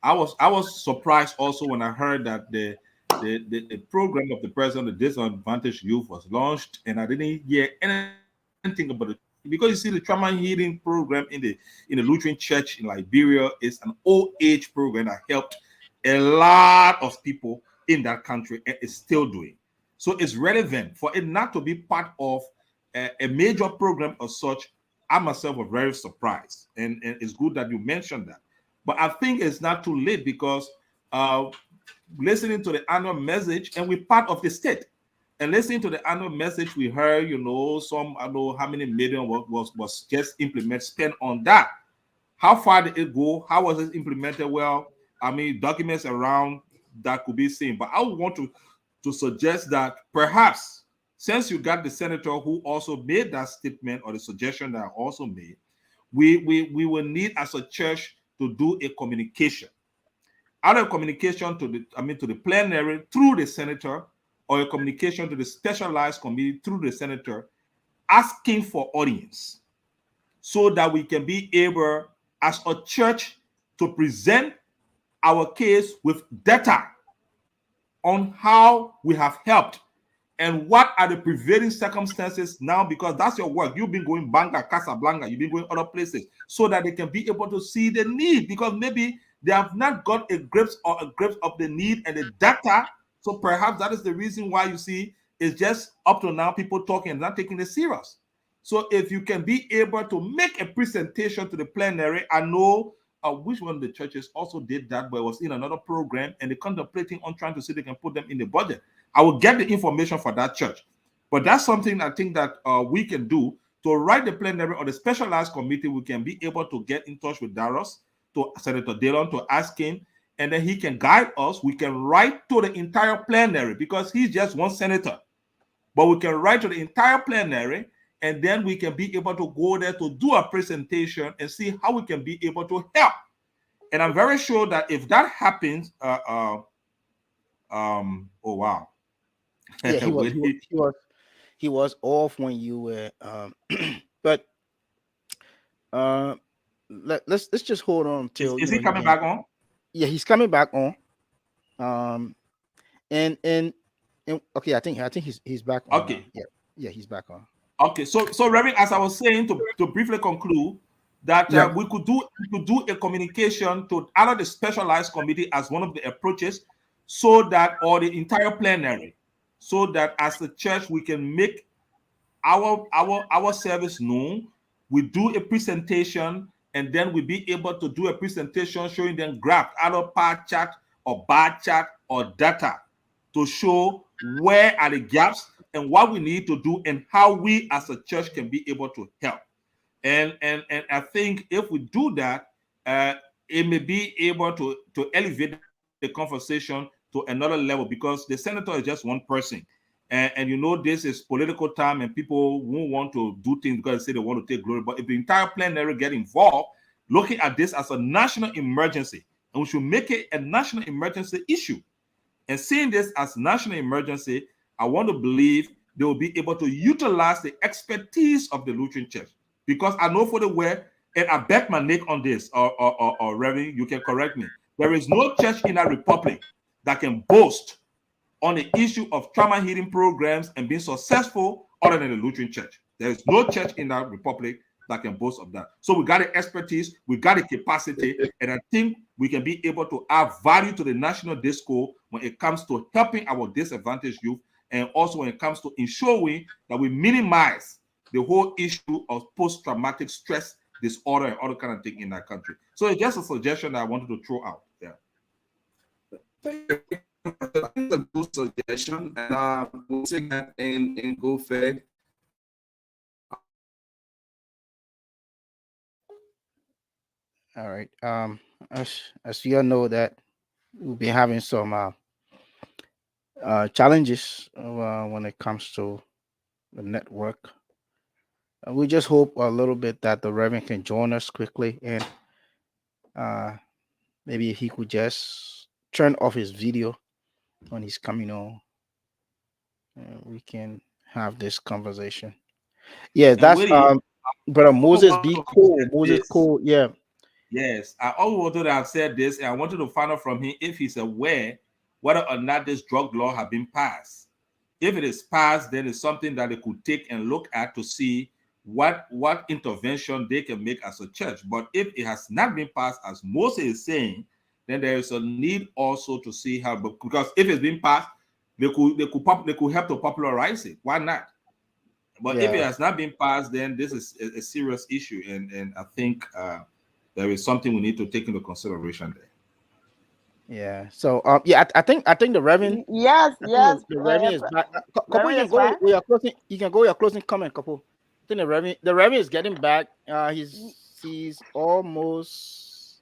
I was surprised also when I heard that the program of the president, the disadvantaged youth, was launched, and I didn't hear anything about the because you see the trauma healing program in the Lutheran Church in Liberia is an old age program that helped a lot of people in that country and is still doing. So it's relevant for it not to be part of a major program or such. I myself was very surprised, and it's good that you mentioned that. But I think it's not too late because listening to the annual message, and we're part of the state. And listening to the annual message, we heard, some, I don't know how many million was just implemented, spent on that. How far did it go? How was it implemented? Well, I mean, documents around that could be seen. But I would want to suggest that perhaps, since you got the senator who also made that statement or the suggestion that I also made, we will need as a church to do a communication, either communication to the plenary through the senator, or a communication to the specialized committee through the senator, asking for audience, so that we can be able, as a church, to present our case with data on how we have helped and what are the prevailing circumstances now, because that's your work. You've been going Banga, Casablanca, you've been going other places, so that they can be able to see the need, because maybe they have not got a grasp of the need and the data. So perhaps that is the reason why you see it's just up to now people talking and not taking it serious. So if you can be able to make a presentation to the plenary, I know which one of the churches also did that, but it was in another program, and they're contemplating on trying to see if they can put them in the budget. I will get the information for that church. But that's something I think that we can do to write the plenary or the specialized committee. We can be able to get in touch with Darius, to Senator Dillon, to ask him, and then he can guide us. We can write to the entire plenary, because he's just one senator. But we can write to the entire plenary, and then we can be able to go there to do a presentation and see how we can be able to help. And I'm very sure that if that happens, oh wow. Yeah, he was off when you were but let's just hold on till is he coming back on? Yeah, he's coming back on. And okay, I think he's back on. Okay. Yeah, he's back on. Okay, so Reverend, as I was saying, to briefly conclude, that we could do a communication to either the specialized committee as one of the approaches, so that, or the entire plenary, so that as the church we can make our service known. We do a presentation, and then we be able to do a presentation showing them graph, either pie chart or bar chart or data, to show where are the gaps and what we need to do and how we as a church can be able to help. And I think if we do that, it may be able to elevate the conversation to another level, because the senator is just one person. And this is political time, and people won't want to do things because they say they want to take glory. But if the entire plenary get involved, looking at this as a national emergency, and we should make it a national emergency issue, and seeing this as national emergency, I want to believe they will be able to utilize the expertise of the Lutheran Church. Because I know for the way, and I bet my neck on this, or Reverend, you can correct me. There is no church in our republic that can boast on the issue of trauma healing programs and being successful other than the Lutheran Church. There is no church in our republic that can boast of that. So we got the expertise, we got the capacity, and I think we can be able to add value to the national discourse when it comes to helping our disadvantaged youth, and also when it comes to ensuring that we minimize the whole issue of post-traumatic stress disorder and other kind of thing in our country. So it's just a suggestion that I wanted to throw out. Yeah. Thank you. That's a good suggestion, and we'll take that in good faith. All right. As you all know, that we'll be having some challenges when it comes to the network. We just hope a little bit that the Reverend can join us quickly, and maybe if he could just turn off his video when he's coming on, we can have this conversation. Yeah, that's brother Moses B. Cole. Moses Cole, yeah. Yes, I always wanted to have said this, and I wanted to find out from him if he's aware whether or not this drug law has been passed. If it is passed, then it's something that they could take and look at to see what intervention they can make as a church. But if it has not been passed, as Moses is saying, then there is a need also to see how. Because if it's been passed, they could help to popularize it. Why not? But if it Yeah. has not been passed, then this is a serious issue, and I think there is something we need to take into consideration there. Yeah. So yeah, I think the Reverend, Yes, I think yes. the Reverend is back. Couple, Very you can is go fine. with your closing. You can go with your closing comment, couple. I think the Reverend is getting back. He's almost,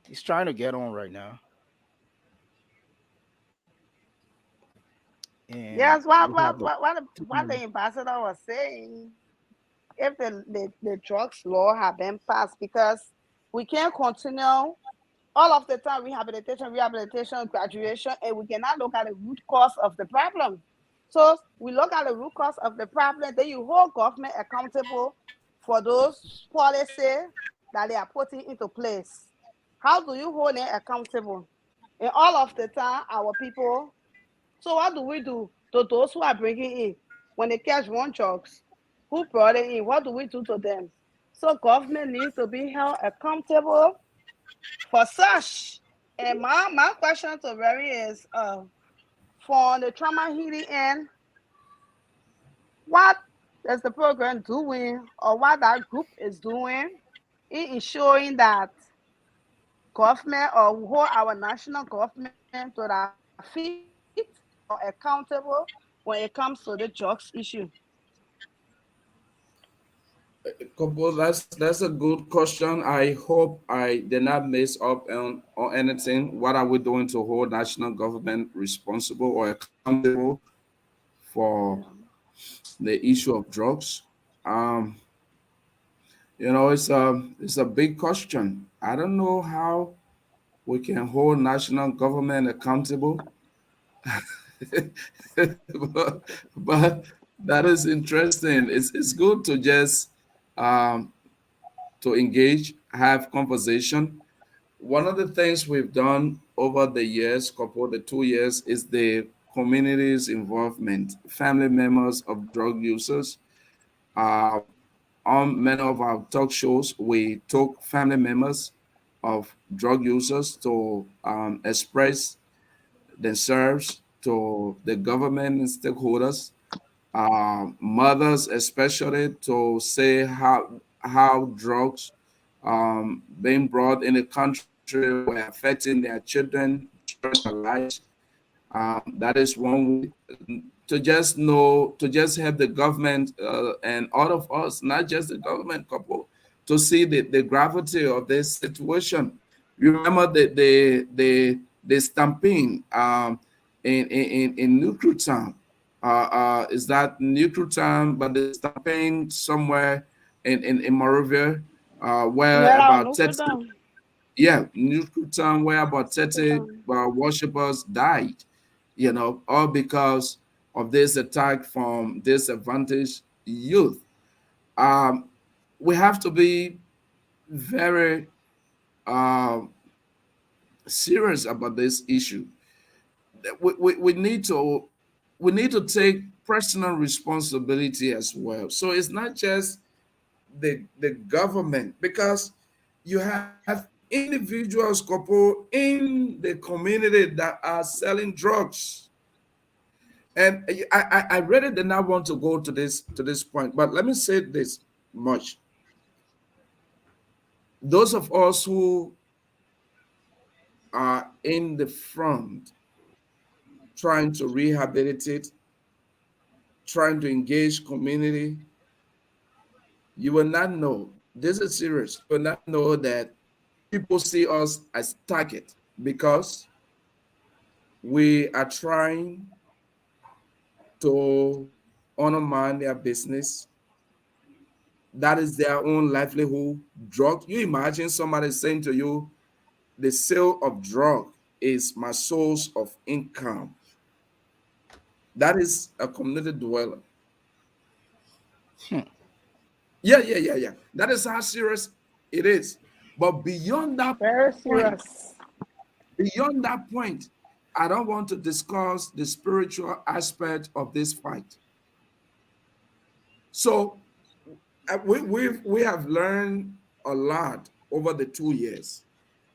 he's trying to get on right now, and Yes, what we have what like what what the, 2 minutes. what the ambassador was saying, if the drugs law had been passed, because we can't continue all of the time rehabilitation, graduation, and we cannot look at the root cause of the problem. So we look at the root cause of the problem, then you hold government accountable for those policies that they are putting into place. How do you hold them accountable? And all of the time, our people. So what do we do to those who are bringing in? When they catch one drugs, who brought it in? What do we do to them? So government needs to be held accountable for such. And my question to Mary is, for the trauma healing end, what is the program doing, or what that group is doing in ensuring that government, or hold our national government to their feet or accountable when it comes to the drugs issue? Couple, that's a good question. I hope I did not mess up on anything. What are we doing to hold national government responsible or accountable for the issue of drugs? Um, it's a big question. I don't know how we can hold national government accountable, but that is interesting. It's good to just um, to engage, have conversation. One of the things we've done over the years, couple the 2 years, is the community's involvement. Family members of drug users. Uh, on many of our talk shows, we took family members of drug users to express themselves to the government and stakeholders, mothers especially, to say how drugs being brought in the country were affecting their children, destroying their lives. That is one way to just know, to just have the government and all of us, not just the government couple, to see the gravity of this situation. You remember the stamping in Nuclear Town. Is that Nuclear Town, but the stamping somewhere in Morovia, where Yeah, about no 30, good down. yeah, Nuclear Town, where about No good 30 down. worshippers died, all because of this attack from disadvantaged youth. Um, we have to be very um serious about this issue. We need to take personal responsibility as well. So it's not just the government, because you have individuals couple in the community that are selling drugs. And I really did not want to go to this point, but let me say this much. Those of us who are in the front trying to rehabilitate, trying to engage community, you will not know. This is serious. You will not know that people see us as target because we are trying to undermine their business. That is their own livelihood. Drug. You imagine somebody saying to you, the sale of drug is my source of income. That is a community dweller. Hmm. Yeah. That is how serious it is. But Very point, serious. beyond that point, I don't want to discuss the spiritual aspect of this fight. So we have learned a lot over the 2 years.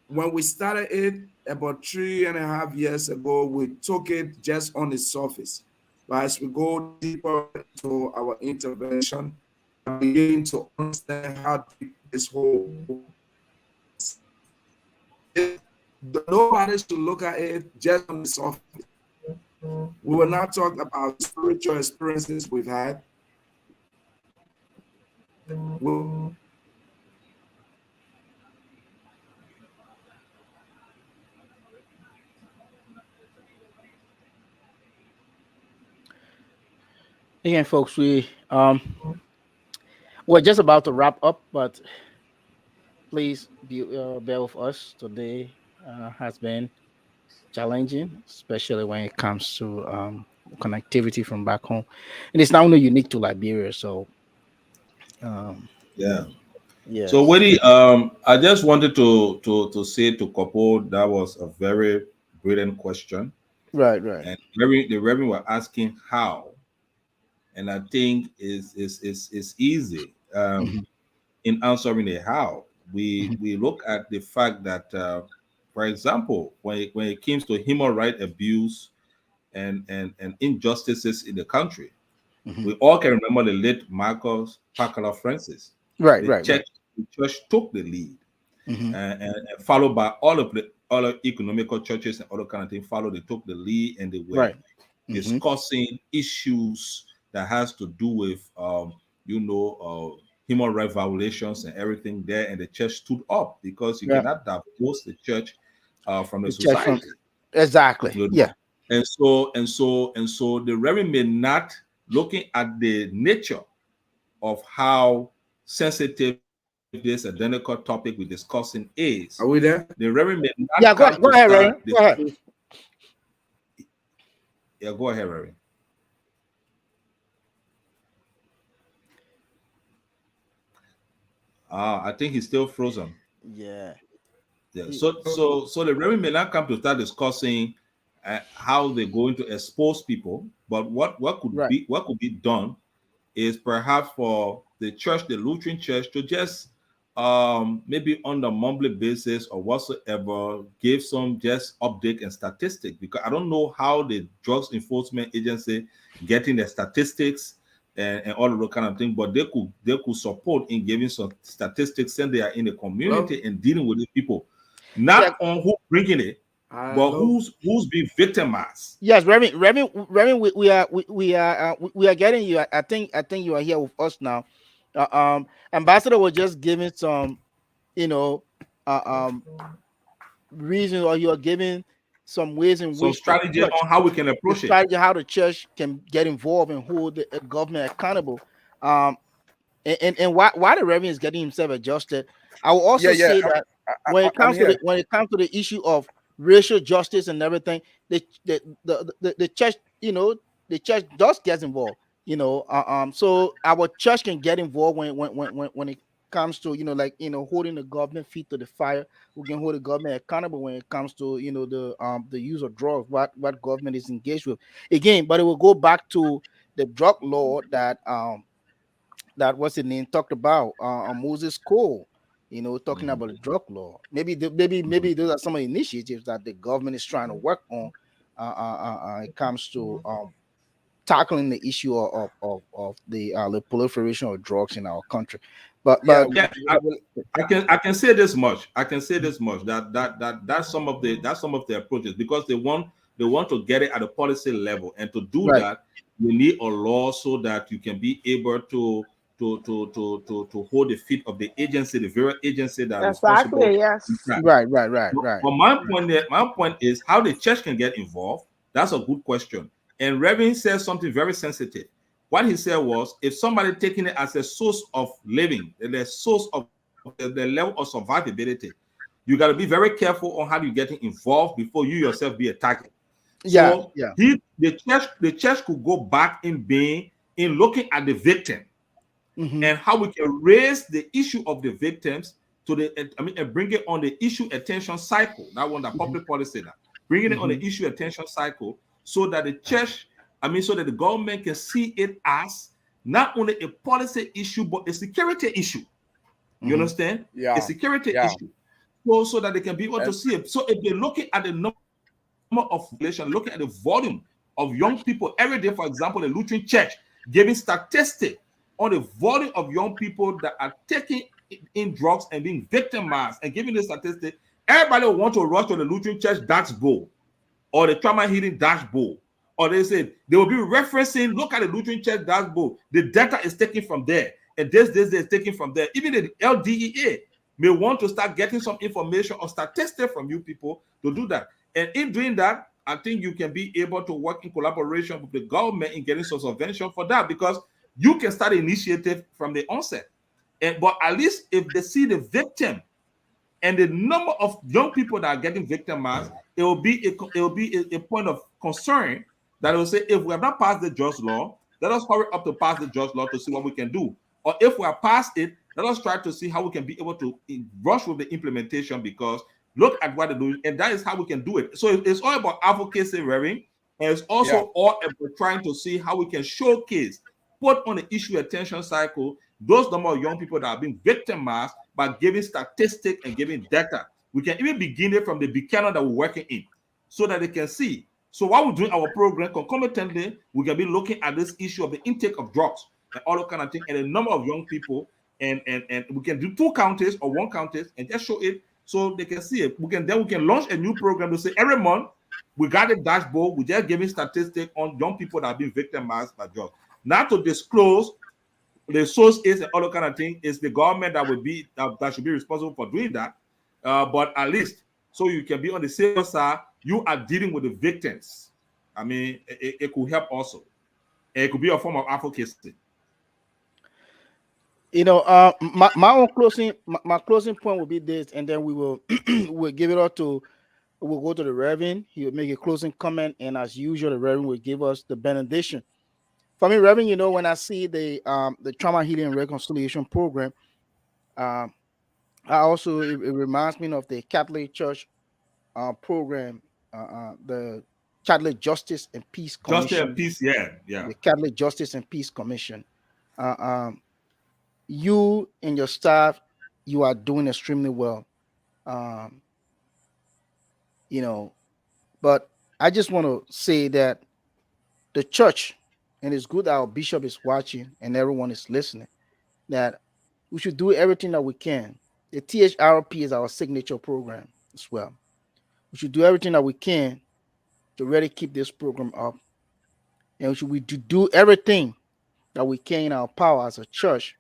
When we started it about 3.5 years ago, we took it just on the surface. But as we go deeper into our intervention, we are beginning to understand how deep this whole is. It, nobody should look at it just on the surface. We will not talk about the spiritual experiences we've had. Again, folks, we're just about to wrap up, but please bear with us. Today has been challenging, especially when it comes to connectivity from back home, and it's not only unique to Liberia. So, um, Yeah. So, yes, Wendy, I just wanted to say to Kopo that was a very brilliant question, right, right, and the Reverend were asking how, and I think is easy hmm in answering the how. hmm We look at the fact that, for example, when it comes to human right abuse and injustices in the country, hmm we all can remember the late Marcus Pakala Francis. right, The right, right, church, the church took the lead, hmm and followed by all of the other economical churches and other kind of things. Followed, they took the lead, and they were right, hmm discussing issues that has to do with human right violations and everything there. And the church stood up because you yeah, cannot divorce the church from the the church from society. exactly, You know, yeah, and so the Reverend may not, looking at the nature of how sensitive this identical topic we're discussing is, Are we the there? Reverend may not yeah. come Go, to go ahead, start Ray. the Go ahead. yeah, go ahead, Reverend. I think he's still frozen. Yeah, Yeah. he- So the Reverend may not come to start discussing how they're going to expose people, but right, what could be done is perhaps for the church, the Lutheran church, to just maybe on the monthly basis or whatsoever give some just update and statistic, because I don't know how the drugs enforcement agency getting the statistics and all of that kind of thing, but they could support in giving some statistics and they are in the Hello? community and dealing with the people, yeah. not on who bringing it, but Hello? who's being victimized. Yes, Remy, we are getting you. I think you are here with us now. Ambassador was just giving some, you know, uh, um, reasons, or you are giving some ways in Some which the strategy church, on how we can the approach it. strategy, how the church can get involved and hold the government accountable. Um, and why the reverend is getting himself adjusted. I will Yeah, also yeah, say that I'm here. when it comes to the issue of racial justice and everything, the church, the church does get involved. So our church can get involved when it comes to, like, holding the government feet to the fire. We can hold the government accountable when it comes to, the use of drugs, what government is engaged with again. But it will go back to the drug law that what's the name talked about, Moses Cole, talking Mhm. about the drug law. Maybe those are some of the initiatives that the government is trying to work on. It comes to tackling the issue of the proliferation of drugs in our country. But Yeah, I can say this much. I can say this much that's some of the approaches, because they want to get it at a policy level, and to do right, that you need a law so that you can be able to hold the feet of the agency, the very agency that are responsible Exactly, in yes. fact. right. But my point is how the church can get involved. That's a good question. And Reverend says something very sensitive. What he said was, if somebody taking it as a source of living, the source of the level of survivability, you got to be very careful on how you getting involved before you yourself be a target. Yeah, So yeah. the church could go back in looking at the victim hmm and how we can raise the issue of the victims to and bring it on the issue attention cycle. That one, that hmm public policy, that bringing it on hmm the issue attention cycle, so that the church, so that the government can see it as not only a policy issue, but a security issue. You Mhm. understand? A Yeah. security Yeah. issue. So that they can be able to And see it. So if they're looking at the number of population, looking at the volume of young people every day, for example, the Lutheran Church giving statistics on the volume of young people that are taking in drugs and being victimized and giving the statistics, everybody will want to rush to the Lutheran Church dashboard or the trauma healing dashboard. Or they said they will be referencing, look at the Lutheran Church dashboard. The data is taken from there, and this is taken from there. Even the LDEA may want to start getting some information or statistics from you people to do that. And in doing that, I think you can be able to work in collaboration with the government in getting some subvention for that, because you can start an initiative from the onset. And but at least if they see the victim and the number of young people that are getting victimized, it will be a point of concern that will say, if we have not passed the just law, let us hurry up to pass the just law to see what we can do. Or if we have passed it, let us try to see how we can be able to rush with the implementation, because look at what they do, and that is how we can do it. So it's all about advocacy, Reverend, and it's yeah. also all about trying to see how we can showcase, put on the issue attention cycle, those number of young people that are being victimized by giving statistics and giving data. We can even begin it from the beginning that we're working in, so that they can see. So while we're doing our program, concomitantly, we can be looking at this issue of the intake of drugs and all that kind of thing, and the number of young people, and we can do two counties or one counties and just show it so they can see it. We can launch a new program to say every month we got a dashboard, we just giving statistics on young people that have been victimized by drugs. Not to disclose the source is and all that kind of thing. Is the government that will be that should be responsible for doing that. But at least so you can be on the safer side, you are dealing with the victims. I mean, it could help also. It could be a form of advocacy. My own closing my closing point will be this, and then we will we'll give it up to we'll go to the Reverend. He will make a closing comment, and as usual, the Reverend will give us the benediction. For me, Reverend, when I see the trauma healing and reconciliation program, um, I also it reminds me of the Catholic Church program, the Catholic Justice and Peace Just a Commission, piece, yeah, yeah. the Catholic Justice and Peace Commission. Uh, um, you and your staff, you are doing extremely well. Um, you know, but I just want to say that the church, and it's good that our bishop is watching and everyone is listening, that we should do everything that we can. The THRP is our signature program as well. We should do everything that we can to really keep this program up, and we do everything that we can in our power as a church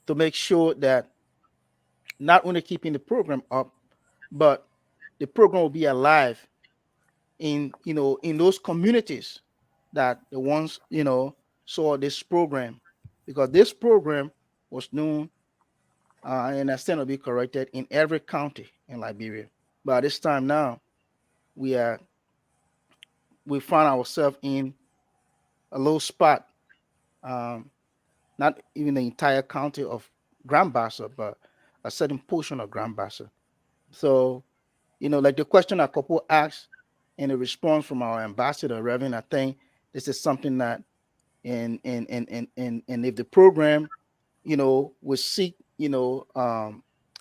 to make sure that not only keeping the program up, but the program will be alive in those communities that the ones saw this program, because this program was known, and I stand to be corrected, in every county in Liberia. But at this time now, we are we find ourselves in a low spot, um, not even the entire county of Grand Bassa, but a certain portion of Grand Bassa. So, like the question a couple asked and the response from our ambassador, Reverend, I think this is something that, and if the program, will seek,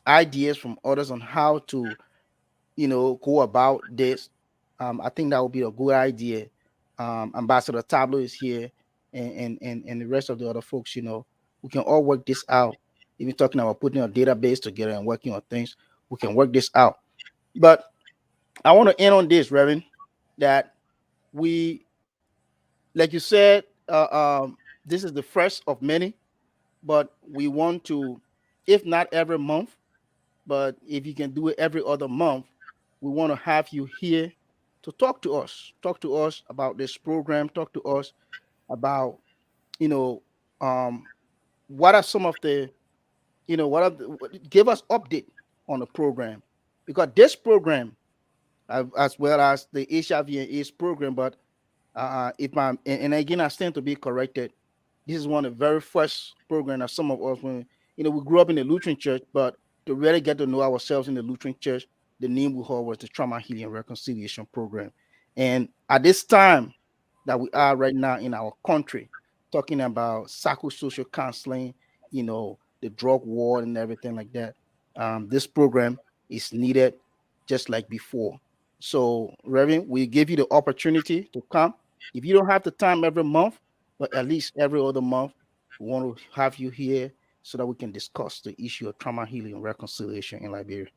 ideas from others on how to, go about this, I think that would be a good idea. Ambassador Tablo is here, and the rest of the other folks, we can all work this out. Even talking about putting a database together and working on things, we can work this out. But I want to end on this, Reverend, that we, like you said, this is the first of many, but we want to, if not every month, but if you can do it every other month, we want to have you here to talk to us about this program, talk to us about, you know, um, what are some of the, give us update on the program, because this program, as well as the HIV and AIDS program, but if I'm, and again, I stand to be corrected. This is one of the very first program that some of us, when we grew up in the Lutheran church, but to really get to know ourselves in the Lutheran church, the name we heard was the Trauma Healing and Reconciliation Program. And at this time that we are right now in our country, talking about psychosocial counseling, the drug war and everything like that. This program is needed just like before. So, Reverend, we give you the opportunity to come. If you don't have the time every month, but at least every other month, we want to have you here so that we can discuss the issue of trauma healing and reconciliation in Liberia.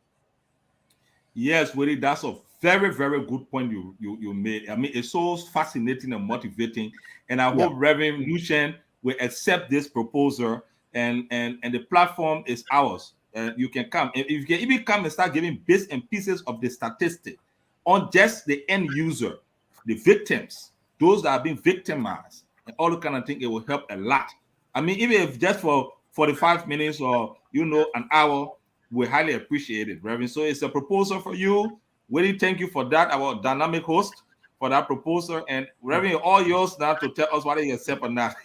Yes, Willie, that's a very, very good point you made. I mean, it's so fascinating and motivating. And I Yeah. hope Reverend Lucian will accept this proposal, and the platform is ours. You can come. If you can even come and start giving bits and pieces of the statistic on just the end user, the victims, those that are being victimized, and all the kind of thing, it will help a lot. I mean, even if just for 45 minutes or an hour, we highly appreciate it, Reverend. So it's a proposal for you. Really thank you for that, our dynamic host, for that proposal. And Reverend, all yours now to tell us whether you accept or not.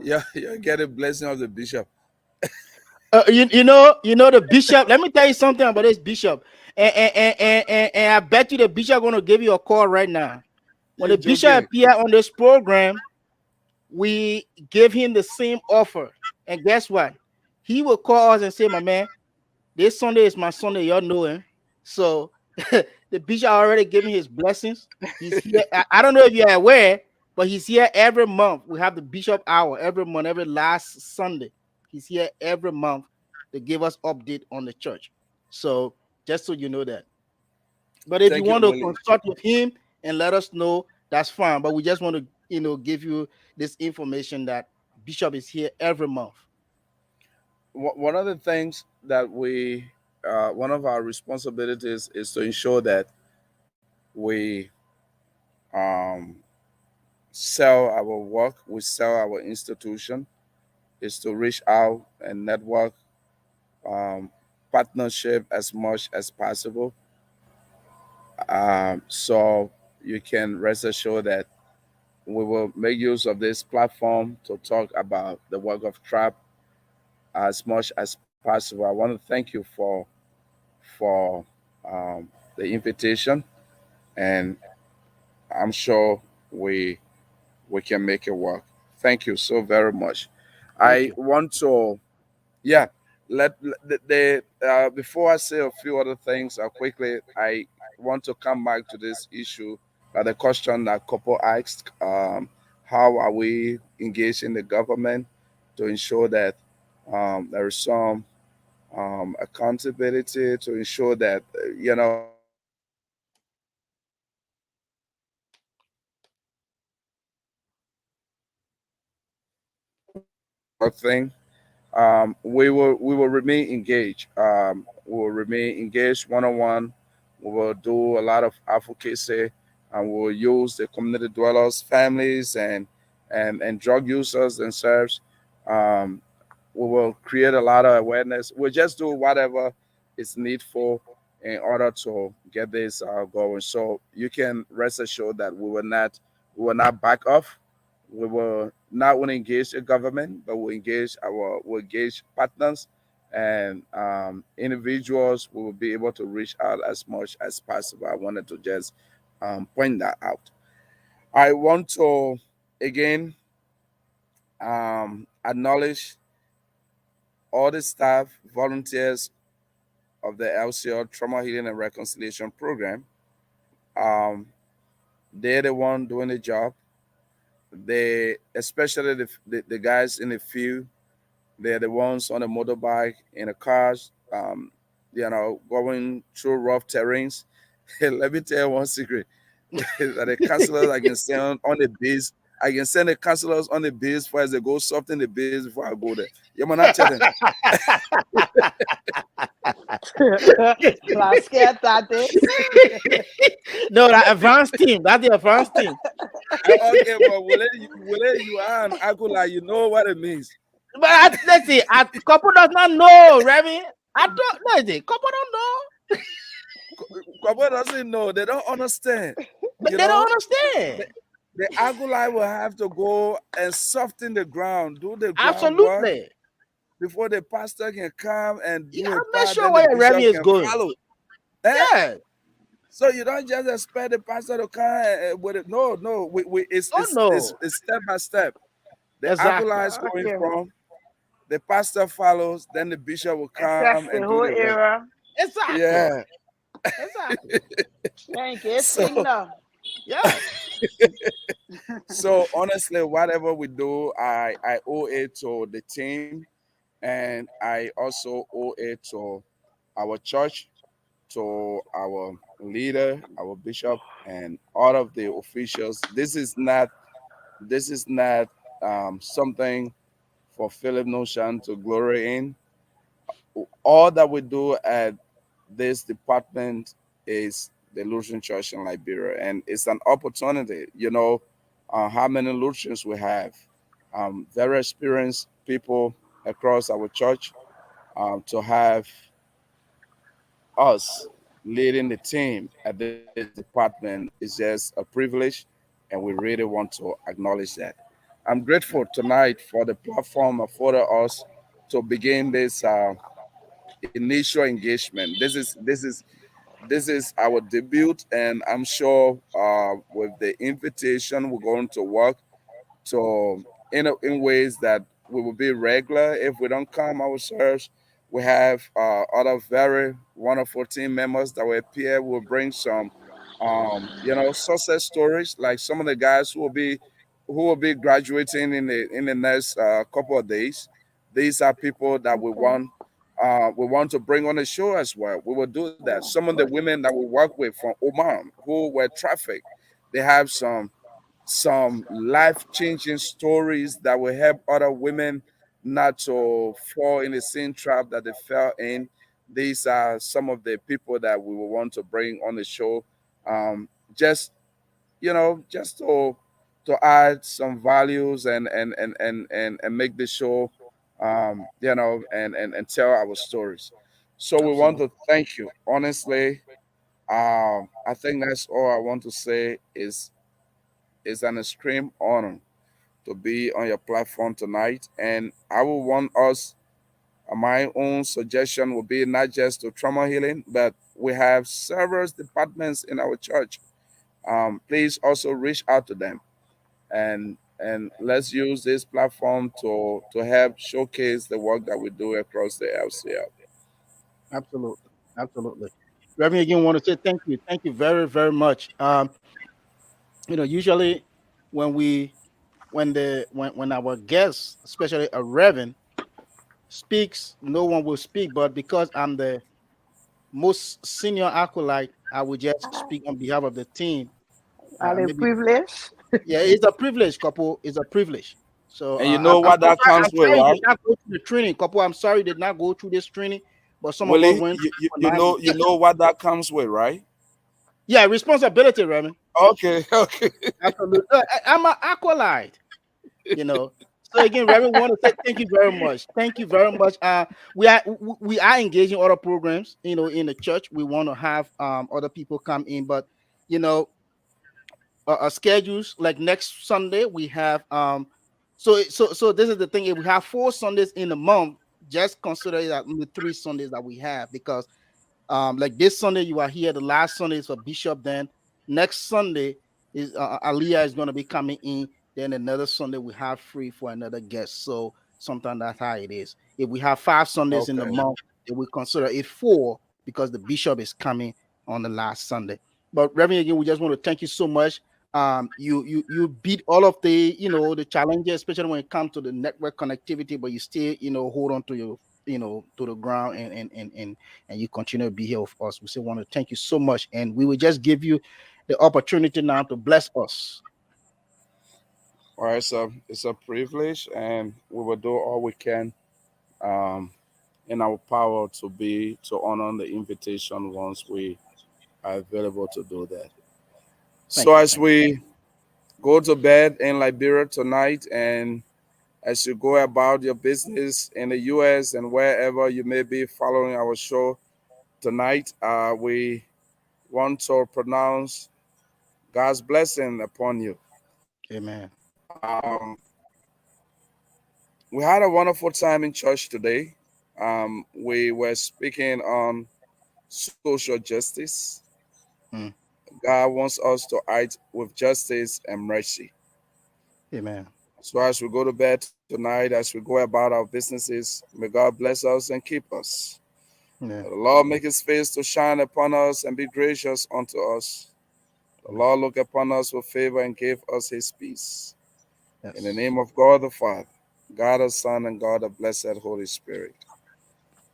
Yeah, you get a blessing of the bishop. The bishop. Let me tell you something about this bishop, and I bet you the bishop gonna give you a call right now. When You're the bishop joking. appear on this program, we give him the same offer, and guess what? He will call us and say, "My man, this Sunday is my Sunday. Y'all know him." So the bishop already gave me his blessings. He's here. I don't know if you're aware, but he's here every month. We have the bishop hour every month, every last Sunday. He's here every month to give us update on the church. So just so you know that. But if you Thank you, want to Willie. consult with him and let us know, that's fine. But we just want to, give you this information that Bishop is here every month. One of the things that one of our responsibilities is to ensure that we um, sell our work, we sell our institution, is to reach out and network, um, partnership as much as possible. So you can rest assured that we will make use of this platform to talk about the work of TRAP as much as possible. I want to thank you for um, the invitation, and I'm sure we can make it work. Thank you so very much. Thank I you. want to, yeah, before I say a few other things quickly, I want to come back to this issue, the question that couple asked, how are we engaging the government to ensure that there is some accountability, to ensure that thing. We will remain engaged. We will remain engaged one on one. We will do a lot of advocacy, and we will use the community dwellers, families, and drug users themselves. Um, we will create a lot of awareness. We'll just do whatever is needful in order to get this going. So you can rest assured that we will not back off. We will not only engage the government, but we'll engage partners and individuals. We will be able to reach out as much as possible. I wanted to just point that out. I want to again acknowledge all the staff, volunteers of the LCR Trauma Healing and Reconciliation Program. Um, they're the one doing the job. They, especially the guys in the field, they're the ones on the motorbike, in the cars, going through rough terrains. Let me tell you one secret. That the counselors I can send on the base, I can send the counselors on the base before as they go soft in the base before I go there. You man, not tell them. Not scared tactics. No, the advanced team. That's the advanced team. Okay, but will you are an Agula, you know what it means. But let's see, a couple does not know, Remy. I don't let's see, couple don't know. Couple doesn't know, they don't understand. But You they don't know, understand. the Agulai will have to go and soften the ground, do the groundwork Absolutely. before the pastor can come and You do a gotta make part, sure then the where Remy bishop is can going. follow. Eh? Yeah. So you don't just expect the pastor to come with it. No, no. We Oh no, it's step by step. The exactly, acolytes going Okay. from, the pastor follows, then the bishop will come and Exactly. do the Whole work. era. exactly, Yeah. exactly. Thank you. It's So kingdom. Yes, so honestly, whatever we do, I owe it to the team, and I also owe it to our church, to our leader, our bishop, and all of the officials. This is not something for Philip Notion to glory in. All that we do at this department is the Lutheran Church in Liberia, and it's an opportunity. How many Lutherans we have, very experienced people across our church, to have us leading the team at this department is just a privilege, and we really want to acknowledge that. I'm grateful tonight for the platform afforded us to begin this initial engagement. This is our debut, and I'm sure with the invitation, we're going to work to in ways that we will be regular. If we don't come ourselves, we have other very wonderful team members that will appear. Will bring some, success stories, like some of the guys who will be graduating in the next couple of days. These are people that we Okay. want. We want to bring on the show as well. We will do that. Yeah. Some of the Good. women that we work with from Oman who were trafficked, they have some life-changing stories that will help other women not to fall in the same trap that they fell in. These are some of the people that we will want to bring on the show, um, just just to add some values and make the show, and tell our stories. So we want absolutely, to thank you honestly. I think that's all I want to say. Is an extreme honor to be on your platform tonight. And I will want us, my own suggestion would be not just to trauma healing, but we have several departments in our church. Please also reach out to them, and let's use this platform to help showcase the work that we do across the LCL. absolutely, absolutely. Reverend, again, want to say thank you very, very much. Usually when we when our guests, especially a reverend, speaks, no one will speak. But because I'm the most senior acolyte, I will just speak on behalf of the team. Are they Maybe privileged? yeah, it's a privilege, couple. It's a privilege. So And you know what that I'm comes with, sorry you did right? not go through the training, couple. I'm sorry you did not go through this training, but some of us Willie, went you, you, for you nine know you months. know what that comes with, right? Yeah, responsibility, Remy. Okay, okay. Absolutely. I'm an acolyte. you know. So again, Reverend, we want to say thank you very much. Thank you very much. We are engaging other programs, in the church. We want to have other people come in, but you know, schedules like next Sunday we have so this is the thing. If we have 4 Sundays in a month, just consider that only 3 Sundays that we have because like this Sunday you are here. The last Sunday is for Bishop. Then next Sunday is Aliyah is going to be coming in. Then another Sunday we have free for another guest. So sometimes that's how it is. If we have 5 Sundays in the Okay. month, then we consider it 4 because the Bishop is coming on the last Sunday. But Reverend, again, we just want to thank you so much. You beat all of the the challenges, especially when it comes to the network connectivity, but you still hold on to your to the ground and you continue to be here with us. We still want to thank you so much. And we will just give you the opportunity now to bless us. All right, so it's a privilege, and we will do all we can, um, in our power to honor the invitation once we are available to do that. So Thank you. as Thank you. we go to bed in Liberia tonight, and as you go about your business in the U.S. and wherever you may be following our show tonight, we want to pronounce God's blessing upon you. Amen. Um, we had a wonderful time in church today. We were speaking on social justice, Mm. God wants us to act with justice and mercy. Amen. So as we go to bed tonight, as we go about our businesses, may God bless us and keep us. Yeah. May the Lord make his face to shine upon us and be gracious unto us. The Lord look upon us with favor and give us his peace. In the Yes. name of God the Father, God the Son, and God the blessed Holy Spirit.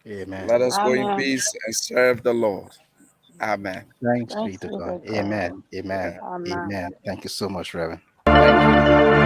Amen. Let us go in Amen. peace and serve the Lord. Amen. Thanks be Thanks to be God. to God. Amen. Amen. Yeah. Amen. Amen. Thank you so much, Reverend. Thank you.